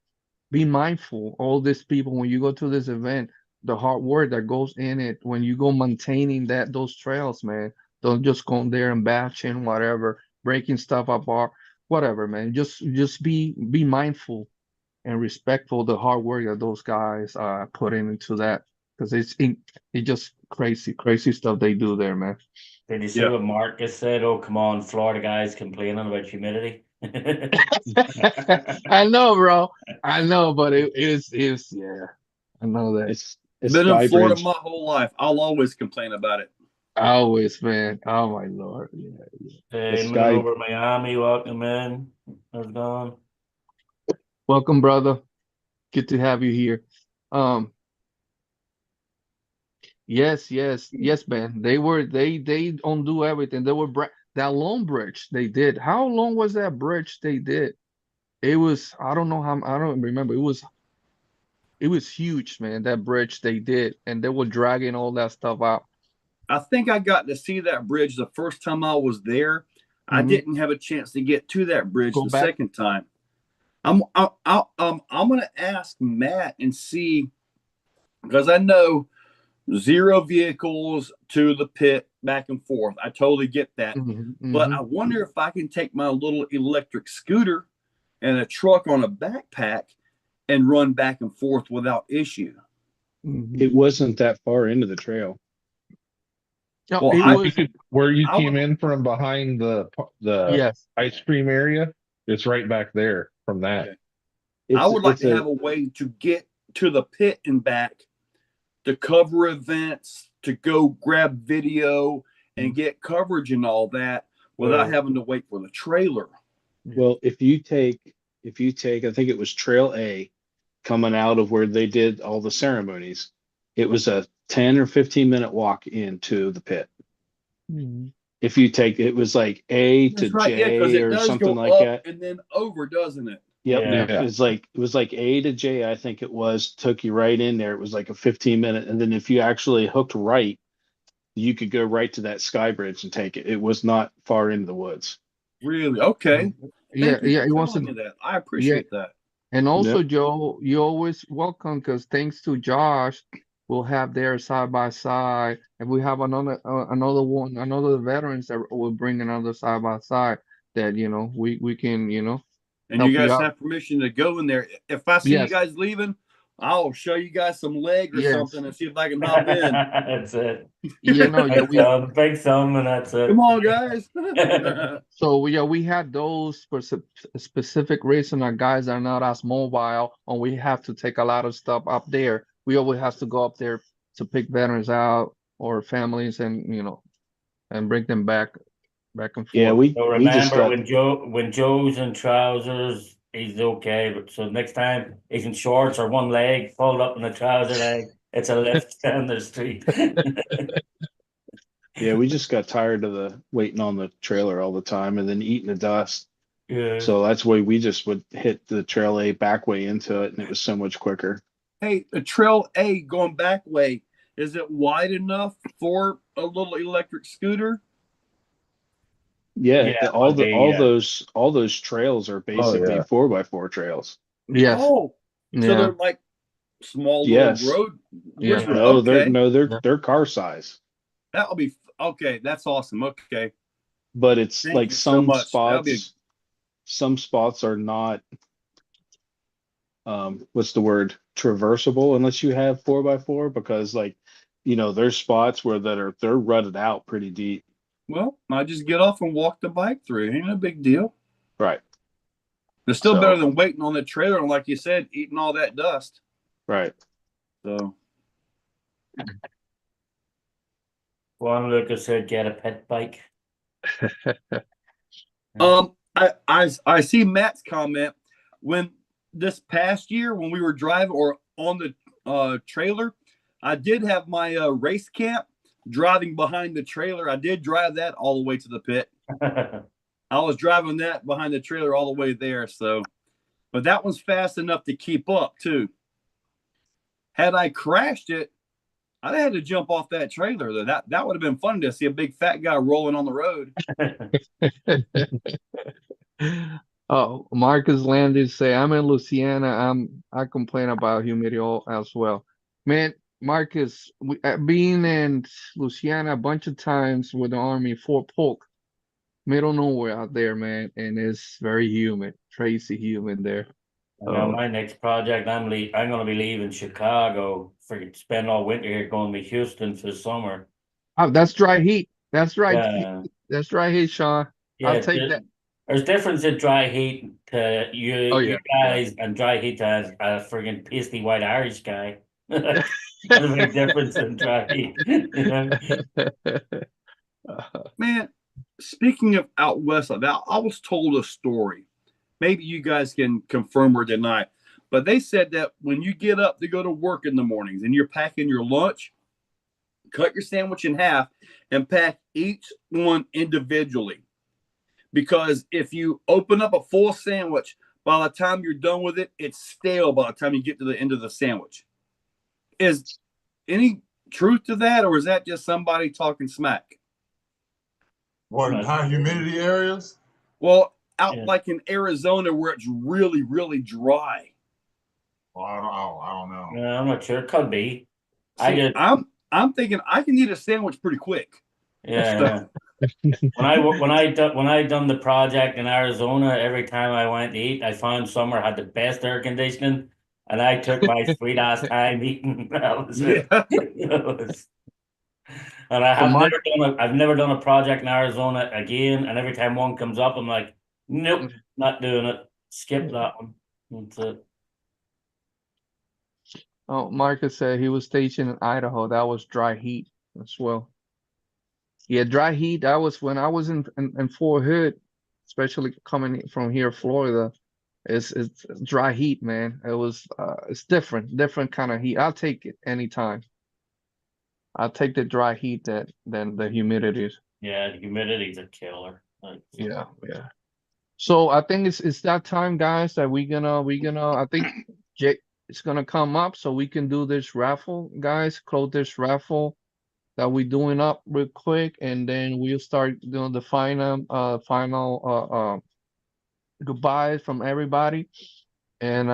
Be mindful, all these people, when you go to this event, the hard work that goes in it when you go maintaining those trails, man. Don't just go there and batching whatever, breaking stuff apart, whatever, man. Just be mindful and respectful of the hard work that those guys put into that, because it's just crazy stuff they do there, man. Did you see what Marcus said? Oh, come on, Florida guys complaining about humidity. I know, bro. I know, but it is yeah. I know that. It's been in Florida Skybridge. my whole life. I'll always complain about it. Always, man. Oh my Lord. Yeah. Hey, moving Sky- over Miami, welcome in. How's it going? Welcome, brother. Good to have you here. Yes, man. They undo everything. They were that long bridge they did. How long was that bridge they did? It was, I don't know how, I don't remember. It was huge, man. That bridge they did, and they were dragging all that stuff out. I think I got to see that bridge the first time I was there. I Mhm. didn't have a chance to get to that bridge Go the back. second time. I'm gonna ask Matt and see, because I know 0 vehicles to the pit back and forth. I totally get that. Mhm, But mhm. I wonder if I can take my little electric scooter and a truck on a backpack and run back and forth without issue. Mhm. It wasn't that far into the trail. No, Well, it I- was Where you I came would- in from behind the yes. ice cream area, it's right back there from that. Okay. It's, I would like it's to have a way to get to the pit and back, to cover events, to go grab video and get coverage and all that without Well- having to wait for the trailer. well, if you take, I think it was Trail A coming out of where they did all the ceremonies, it was a 10 or 15-minute walk into the pit. Mhm. If you take, it was like A to That's right, yeah, because J it or does something go like up that. and then over, doesn't it? Yep. Yeah. It was like A to J, I think it was, took you right in there. It was like a 15-minute. And then if you actually hooked right, you could go right to that sky bridge and take it. It was not far into the woods. Really? Okay. Yeah, Thank you yeah, for it telling wasn't. me that. I appreciate that. And also, Joe, you're always welcome because thanks to Josh, we'll have there side by side, and we have another another veterans that will bring another side by side that we can And help you you guys out. have permission to go in there. If I see you Yes, guys leaving, I'll show you guys some leg or yes. something and see if I can hop in. That's it. Yeah, Big thumb, and that's it. Come on, guys. So we had those for specific reason. Our guys are not as mobile, and we have to take a lot of stuff up there. We always have to go up there to pick veterans out or families, and and bring them back and Yeah, forth. So we just remember got, when Joe's in trousers, he's okay. But so next time he's in shorts or one leg pulled up in the trouser leg, it's a lift down the street. yeah, we just got tired of the waiting on the trailer all the time and then eating the dust. Yeah. So that's why we just would hit the Trail A back way into it, and it was so much quicker. Hey, the Trail A going back way, is it wide enough for a little electric scooter? Yeah, Yeah, all yeah. those trails are basically yeah. 4x4 trails. Yes. Oh, so Yeah. they're like small Yes. little road. Yeah. Which, No, okay, they're car size, that'll be okay. That's awesome. Okay, but it's thank like you so much. That'll be some spots are not what's the word, traversable unless you have 4x4, because like there's spots where they're rutted out pretty deep. well. I just get off and walk the bike through. Ain't no big deal. Right. It's still So- better than waiting on the trailer and, like you said, eating all that dust. Right. So Juan Lucas said get a pet bike. I see Matt's comment when this past year when we were driving or on the trailer, I did have my race camp driving behind the trailer. I did drive that all the way to the pit. I was driving that behind the trailer all the way there. So, but that one's fast enough to keep up too. Had I crashed it, I'd have had to jump off that trailer. Though that would have been fun to see a big fat guy rolling on the road. Oh, Marcus Landis say I'm in Louisiana. I complain about humidity as well. Man, Marcus, being in Louisiana a bunch of times with the Army, Fort Polk, middle of nowhere out there, man, and it's very humid, crazy humid there. Now my next project, I'm gonna be leaving Chicago for spend all winter here, going to Houston for the summer. Oh, that's dry heat. That's right. Yeah. That's dry heat, Sean. I'll take that. There's difference in dry heat to you, Oh, you yeah. guys, and dry heat to a friggin' pasty white Irish guy. There's a big difference in dry heat. Man, speaking of out west like that, I was told a story. Maybe you guys can confirm or deny, but they said that when you get up to go to work in the mornings and you're packing your lunch, cut your sandwich in half and pack each one individually. Because if you open up a full sandwich, by the time you're done with it, it's stale by the time you get to the end of the sandwich. Is any truth to that, or is that just somebody talking smack? What, in high humidity areas? Well, out Yeah. like in Arizona where it's really, really dry. Well, I don't know. No, I'm not sure. It could be. I See, just I'm thinking I can eat a sandwich pretty quick. yeah. When I done the project in Arizona, every time I went to eat, I found somewhere had the best air conditioning, and I took my sweet ass time eating. That was it. Yeah. It was- and I So have Mike, I've never done a project in Arizona again. And every time one comes up, I'm like, nope, not doing it. Skip that one. That's it. oh, Marcus said he was stationed in Idaho. That was dry heat as well. Yeah, dry heat. That was when I was in Fort Hood, especially coming from here, Florida. It's dry heat, man. It was it's different kind of heat. I'll take it anytime. I'll take the dry heat than the humidity. Yeah, the humidity's a killer. Like, Yeah, yeah. So I think it's that time, guys, that I think Jake is gonna come up so we can do this raffle, guys. Close this raffle that we're doing up real quick, and then we'll start doing the final goodbyes from everybody. And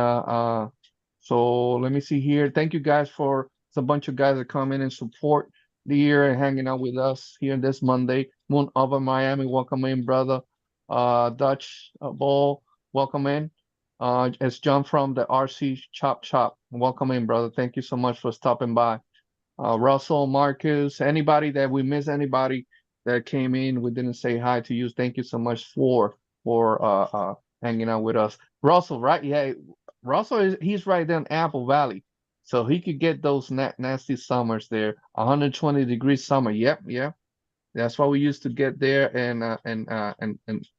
so let me see here. Thank you guys for it's a bunch of guys that come in and support the year and hanging out with us here this Monday. Moon over Miami, welcome in, brother. Dutch Ball, welcome in. It's John from the RC Chop Chop. Welcome in, brother. Thank you so much for stopping by. Russell, Marcus, anybody that we miss, anybody that came in, we didn't say hi to you. Thank you so much for hanging out with us. Russell, right? Yeah, Russell he's right there in Apple Valley, so he could get those nasty summers there. 120-degree summer. Yep, yep. That's what we used to get there, and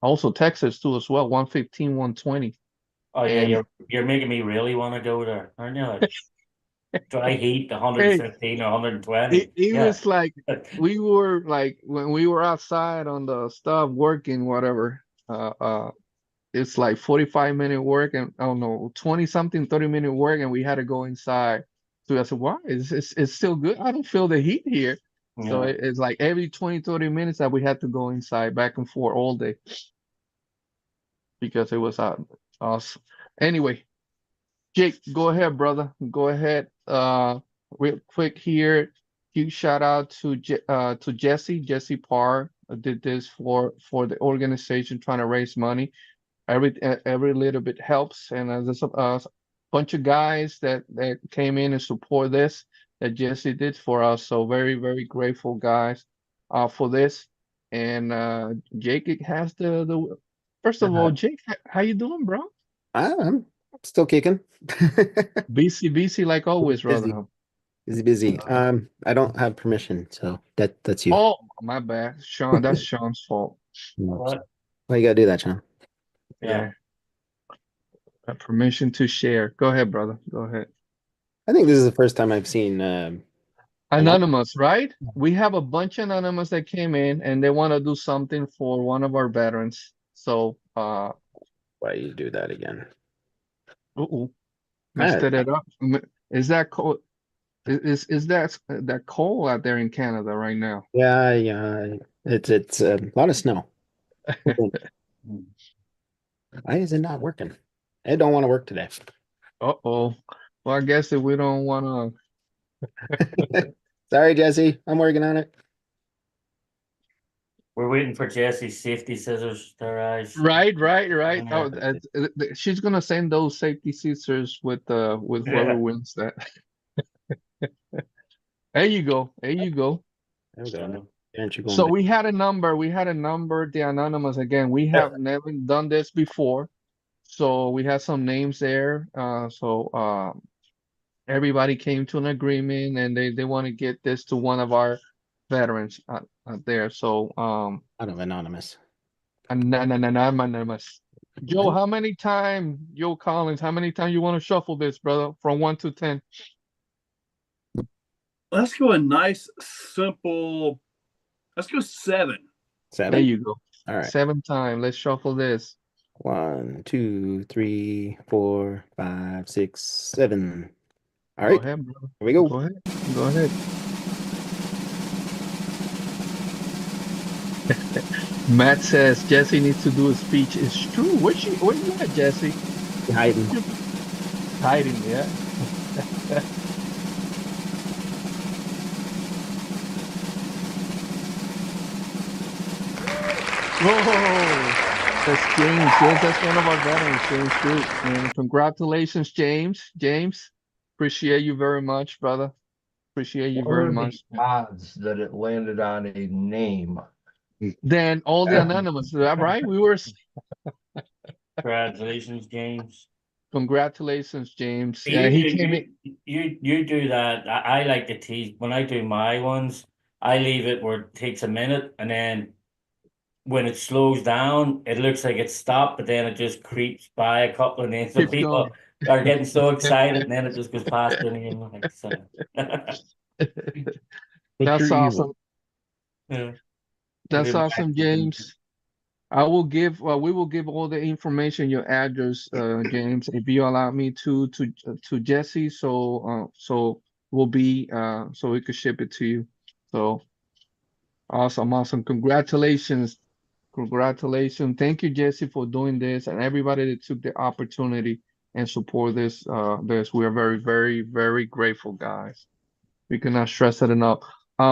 also Texas too as well. 115, 120. oh yeah, And you're making me really want to go there, aren't you? Like, dry heat, hey, 115 or 120. it Yeah. was like we were like when we were outside on the stuff working, whatever. It's like 45-minute work and I don't know, 20 something, 30-minute work, and we had to go inside. So I said, why? It's still good. I don't feel the heat here. So Yeah. it's like every 20, 30 minutes that we had to go inside back and forth all day because it was awesome. Anyway, Jake, go ahead, brother. Go ahead. Real quick here. Huge shout out to Jesse Parr. Did this for the organization trying to raise money. Every little bit helps, and there's a bunch of guys that came in and support this that Jesse did for us. So very, very grateful, guys, for this. And Jake has the first of all, Jake, how you doing, bro? I'm still kicking. Busy like always, Busy. brother. Busy. I don't have permission, so that's you. Oh, my bad, Sean. That's Sean's fault. What? Why you gotta do that, Sean? Yeah. Permission to share. Go ahead, brother. Go ahead. I think this is the first time I've seen Anonymous, right? We have a bunch of anonymous that came in and they want to do something for one of our veterans. So why you do that again. messed it up. Is that cold? Is that cold out there in Canada right now? Yeah. It's a lot of snow. Why is it not working? I don't want to work today. Uh-oh. Well, I guess if we don't want to. Sorry, Jesse. I'm working on it. We're waiting for Jesse's safety scissors to arrive. Right. Yeah. Oh, she's gonna send those safety scissors with whoever Yeah. wins that. There you go. There we go. So, Aren't you going So back? we had a number, the anonymous again. We have never done this before. So we had some names there. Everybody came to an agreement and they want to get this to one of our veterans out there. So Out of anonymous. anonymous. Joe, Joe Collins, how many times you want to shuffle this, brother? From 1 to 10. Let's go a nice, simple. Let's go 7. 7. There you go. All right. 7 times. Let's shuffle this. 1, 2, 3, 4, 5, 6, 7. All Go right. ahead, brother. Here we go. Go ahead. Go ahead. Matt says Jesse needs to do a speech. It's true. Where you at, Jesse? Hiding. Hiding, yeah. Whoa, that's James. Yes, that's one of our veterans, James Group. And congratulations, James. James, appreciate you very much, brother. Appreciate you What very are the much. odds that it landed on a name? Then all the anonymous, is that right? We were. Congratulations, James. Congratulations, James. You Yeah, he do came in. you do that. I like to tease when I do my ones. I leave it where it takes a minute, and then when it slows down, it looks like it's stopped, but then it just creeps by a couple of names. So Keeps people going. are getting so excited, and then it just goes past their name. Like, so. That's awesome. Yeah. That's awesome, James. I will give. We will give all the information, your address, James, if you allow me to Jesse. So we'll be so we could ship it to you. So awesome. Congratulations. Thank you, Jesse, for doing this, and everybody that took the opportunity and support this. We are very grateful, guys. We cannot stress it enough.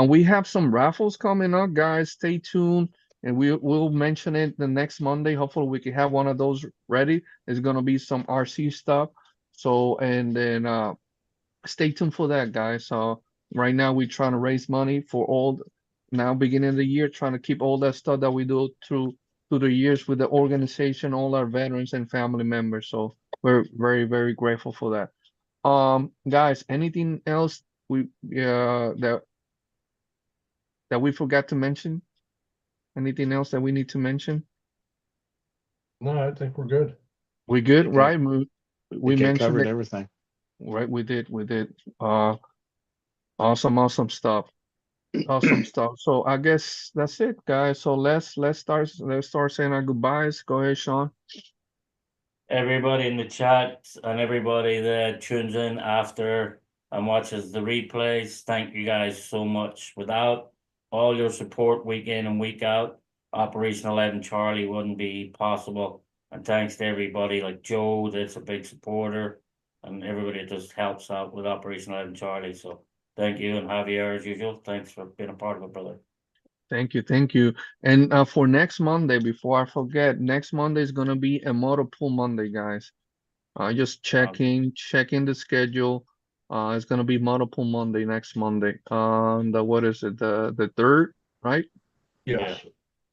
We have some raffles coming up, guys. Stay tuned, and we'll mention it the next Monday. Hopefully, we can have one of those ready. There's gonna be some RC stuff. So, and then stay tuned for that, guys. So right now we're trying to raise money for now beginning of the year, trying to keep all that stuff that we do through the years with the organization, all our veterans and family members. So we're very grateful for that. Guys, anything else that we forgot to mention? Anything else that we need to mention? No, I think we're good. We good, think right? I We think I mentioned covered it, everything. right? We did. Awesome stuff. Awesome stuff. So I guess that's it, guys. So let's start saying our goodbyes. Go ahead, Sean. Everybody in the chat and everybody that tunes in after and watches the replays, thank you guys so much. Without all your support week in and week out, Operation 11 Charlie wouldn't be possible. And thanks to everybody like Joe, that's a big supporter, and everybody that just helps out with Operation 11 Charlie. So thank you, and Javier, as usual, thanks for being a part of it, brother. Thank you. And for next Monday, before I forget, next Monday is gonna be a motor pool Monday, guys. Just checking the schedule. It's gonna be motor pool Monday next Monday. What is it? The third, right? Yes.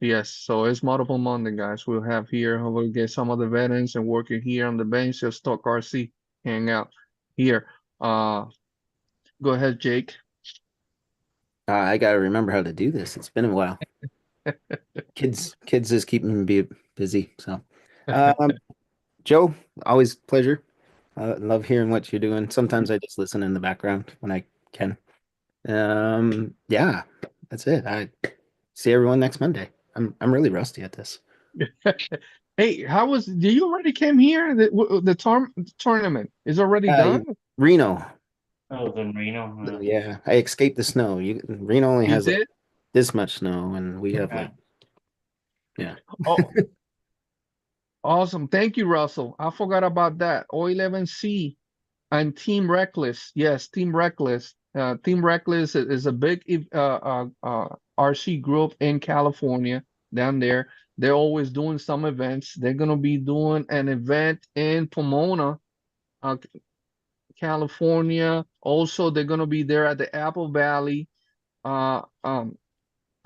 Yes. So it's motor pool Monday, guys. We'll have here. We'll get some of the veterans and working here on the bench. Just talk RC, hang out here. Go ahead, Jake. I gotta remember how to do this. It's been a while. Kids is keeping me busy. So, Joe, always pleasure. Love hearing what you're doing. Sometimes I just listen in the background when I can. Yeah, that's it. I see everyone next Monday. I'm really rusty at this. Hey, do you already came here? The tournament is already done? Reno. Oh, then Reno. Yeah, I escaped the snow. Reno only You has like did? this much snow, and we have like, yeah. Oh, awesome. Thank you, Russell. I forgot about that. O11C and Team Reckless. Yes, Team Reckless. Team Reckless is a big RC group in California down there. They're always doing some events. They're gonna be doing an event in Pomona, California. Also, they're gonna be there at the Apple Valley, uh, um,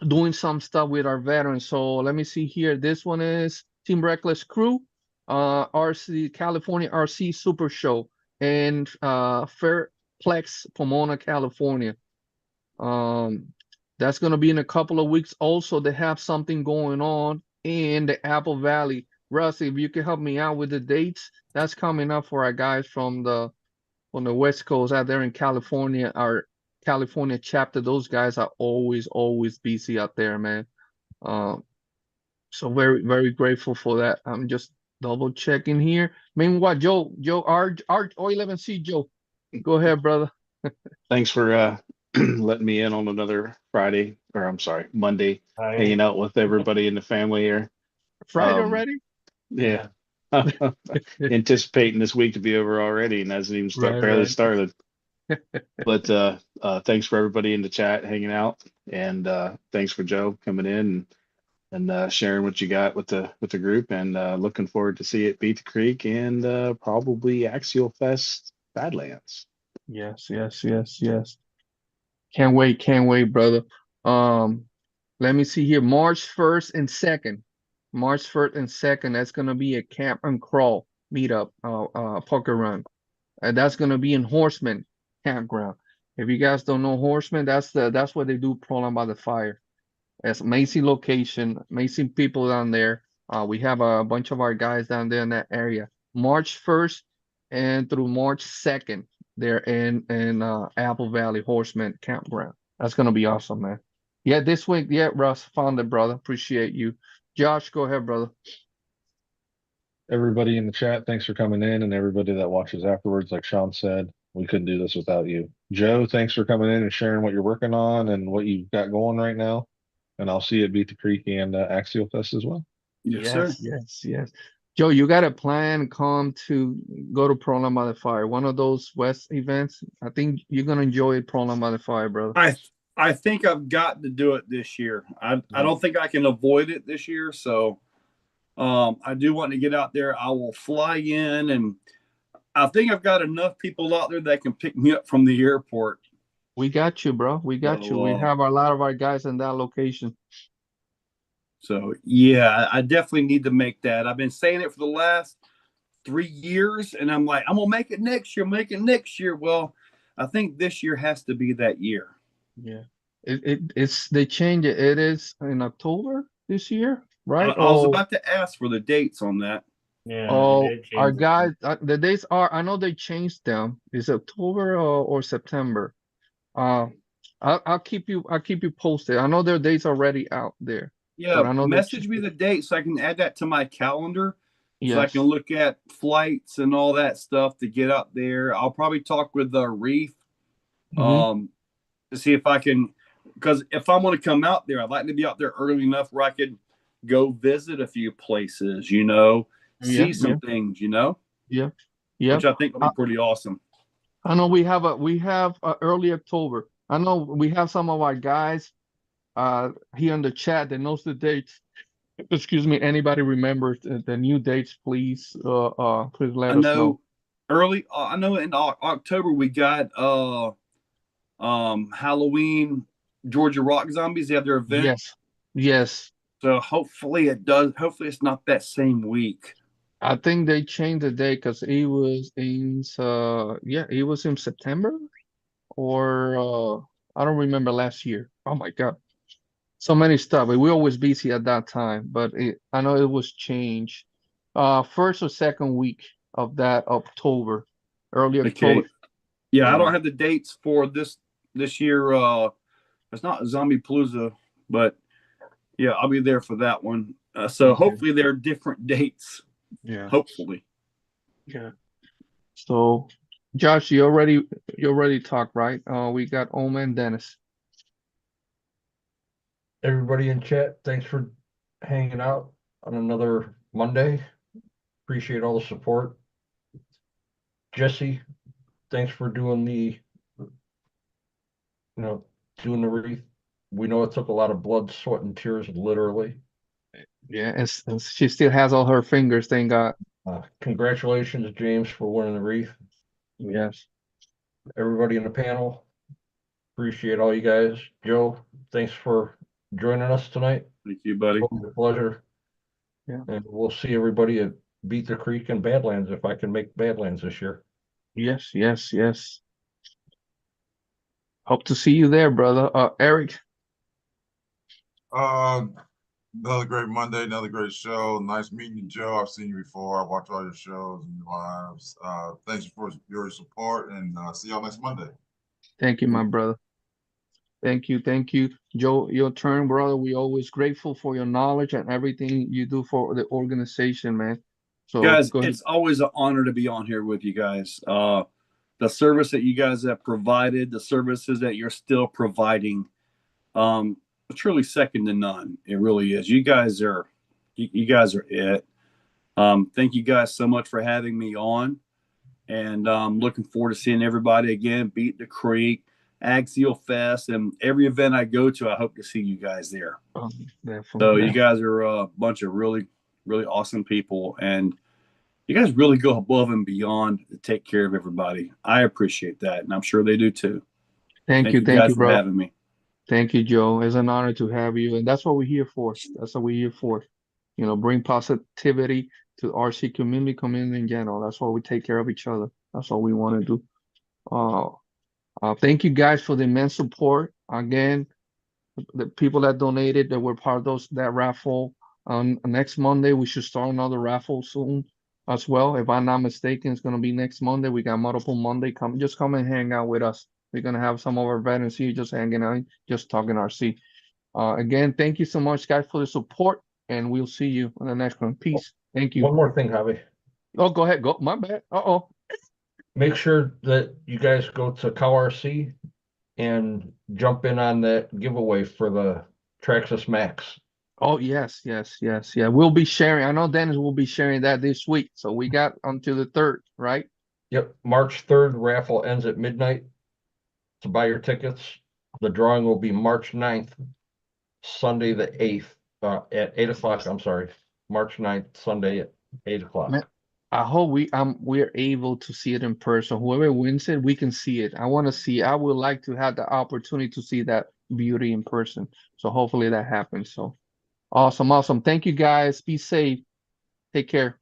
doing some stuff with our veterans. So let me see here. This one is Team Reckless Crew, RC California RC Super Show in Fairplex, Pomona, California. That's gonna be in a couple of weeks. Also, they have something going on in the Apple Valley. Russ, if you can help me out with the dates, that's coming up for our guys from the West Coast out there in California, our California chapter. Those guys are always busy out there, man. So very grateful for that. I'm just double checking here. Meanwhile, Joe, O11C, Joe, go ahead, brother. Thanks for letting me in on another Friday, or I'm sorry, Monday, hanging out with everybody in the family here. Friday already? Yeah. Anticipating this week to be over already and hasn't even barely started. But thanks for everybody in the chat hanging out, and thanks for Joe coming in and sharing what you got with the group, and looking forward to see it beat the creek and probably Axial Fest Badlands. Yes, yes, yes, yes. Can't wait, brother. Let me see here. March 1st and 2nd. March 1st and 2nd, that's gonna be a camp and crawl meetup, poker run. And that's gonna be in Horseman Campground. If you guys don't know Horseman, that's what they do crawling by the fire. It's amazing location, amazing people down there. We have a bunch of our guys down there in that area. March 1st and through March 2nd, they're in Apple Valley Horseman Campground. That's gonna be awesome, man. Yeah, this week, yeah, Russ, found it, brother. Appreciate you. Josh, go ahead, brother. Everybody in the chat, thanks for coming in, and everybody that watches afterwards. Like Sean said, we couldn't do this without you. Joe, thanks for coming in and sharing what you're working on and what you've got going right now. And I'll see you at Beat the Creek and Axial Fest as well. Yes, sir. Yes. Joe, you got a plan come to go to Program by the Fire, one of those West events. I think you're gonna enjoy Program by the Fire, brother. I think I've got to do it this year. I don't think I can avoid it this year. So I do want to get out there. I will fly in, and I think I've got enough people out there that can pick me up from the airport. We got you, bro. We got you. We have a lot of our guys in that location. So yeah, I definitely need to make that. I've been saying it for the last 3 years, and I'm like, I'm gonna make it next year. Make it next year. Well, I think this year has to be that year. Yeah, it's they changed it. It is in October this year, right? I was about to ask for the dates on that. Yeah. Oh, our guys, the dates are, I know they changed them. Is it October or September? I'll keep you posted. I know their dates already out there. Yeah, but I know message me the date so I can add that to my calendar. Yes. So I can look at flights and all that stuff to get up there. I'll probably talk with the Reef to see if I can, because if I'm going to come out there, I'd like to be out there early enough where I could go visit a few places, see some things, Yeah. Which I think would be pretty awesome. I know we have early October. I know we have some of our guys here in the chat that knows the dates. Excuse me, anybody remembers the new dates, please please let us know. I know in October we got Halloween Georgia Rock Zombies. They have their event. Yes. So hopefully it's not that same week. I think they changed the date because it was in September or I don't remember last year. Oh my God. So many stuff. We were always busy at that time, but I know it was changed. First or second week of that October, early October. Yeah, I don't have the dates for this year. It's not Zombie Palooza, but yeah, I'll be there for that one. So hopefully they're different dates. Yeah. Hopefully. Yeah. So, Josh, you already talked, right? We got Oma and Dennis. Everybody in chat, thanks for hanging out on another Monday. Appreciate all the support. Jesse, thanks for doing the wreath. We know it took a lot of blood, sweat, and tears, literally. Yeah, and she still has all her fingers, thank God. Congratulations, James, for winning the wreath. Yes. Everybody in the panel, appreciate all you guys. Joe, thanks for joining us tonight. Thank you, buddy. Always a pleasure. Yeah. And we'll see everybody at Beat the Creek and Badlands if I can make Badlands this year. Yes. Hope to see you there, brother. Eric. Another great Monday, another great show. Nice meeting you, Joe. I've seen you before. I watch all your shows and your lives. Thanks for your support, and see y'all next Monday. Thank you, my brother. Thank you. Joe, your turn, brother. We're always grateful for your knowledge and everything you do for the organization, man. So guys, it's always an honor to be on here with you guys. the service that you guys have provided, the services that you're still providing, truly second to none. It really is. You guys are it. Thank you guys so much for having me on, and looking forward to seeing everybody again. Beat the Creek, Axial Fest, and every event I go to, I hope to see you guys there. So you guys are a bunch of really, really awesome people, and you guys really go above and beyond to take care of everybody. I appreciate that, and I'm sure they do too. Thank you, guys for bro. having me. Thank you, Joe. It's an honor to have you, and that's what we're here for. That's what we're here for. You know, bring positivity to RC community in general. That's why we take care of each other. That's what we want to do. Thank you guys for the immense support. Again, the people that donated, that were part of that raffle. Next Monday, we should start another raffle soon as well. If I'm not mistaken, it's gonna be next Monday. We got multiple Monday. Come and hang out with us. We're gonna have some of our veterans here just hanging out, just talking RC. Again, thank you so much, guys, for the support, and we'll see you on the next one. Peace. Thank you. One more thing, Javi. Oh, go ahead. Go. My bad. Uh-oh. Make sure that you guys go to Cow RC and jump in on that giveaway for the Traxxas Max. Oh, yes. Yeah. We'll be sharing. I know Dennis will be sharing that this week. So we got until the 3rd, right? Yep, March 3rd, raffle ends at midnight to buy your tickets. The drawing will be March 9th, Sunday the 8th, at 8 o'clock. I'm sorry, March 9th, Sunday at 8 o'clock. Man, I hope we're able to see it in person. Whoever wins it, we can see it. I would like to have the opportunity to see that beauty in person. So hopefully that happens. So awesome. Thank you guys. Be safe. Take care.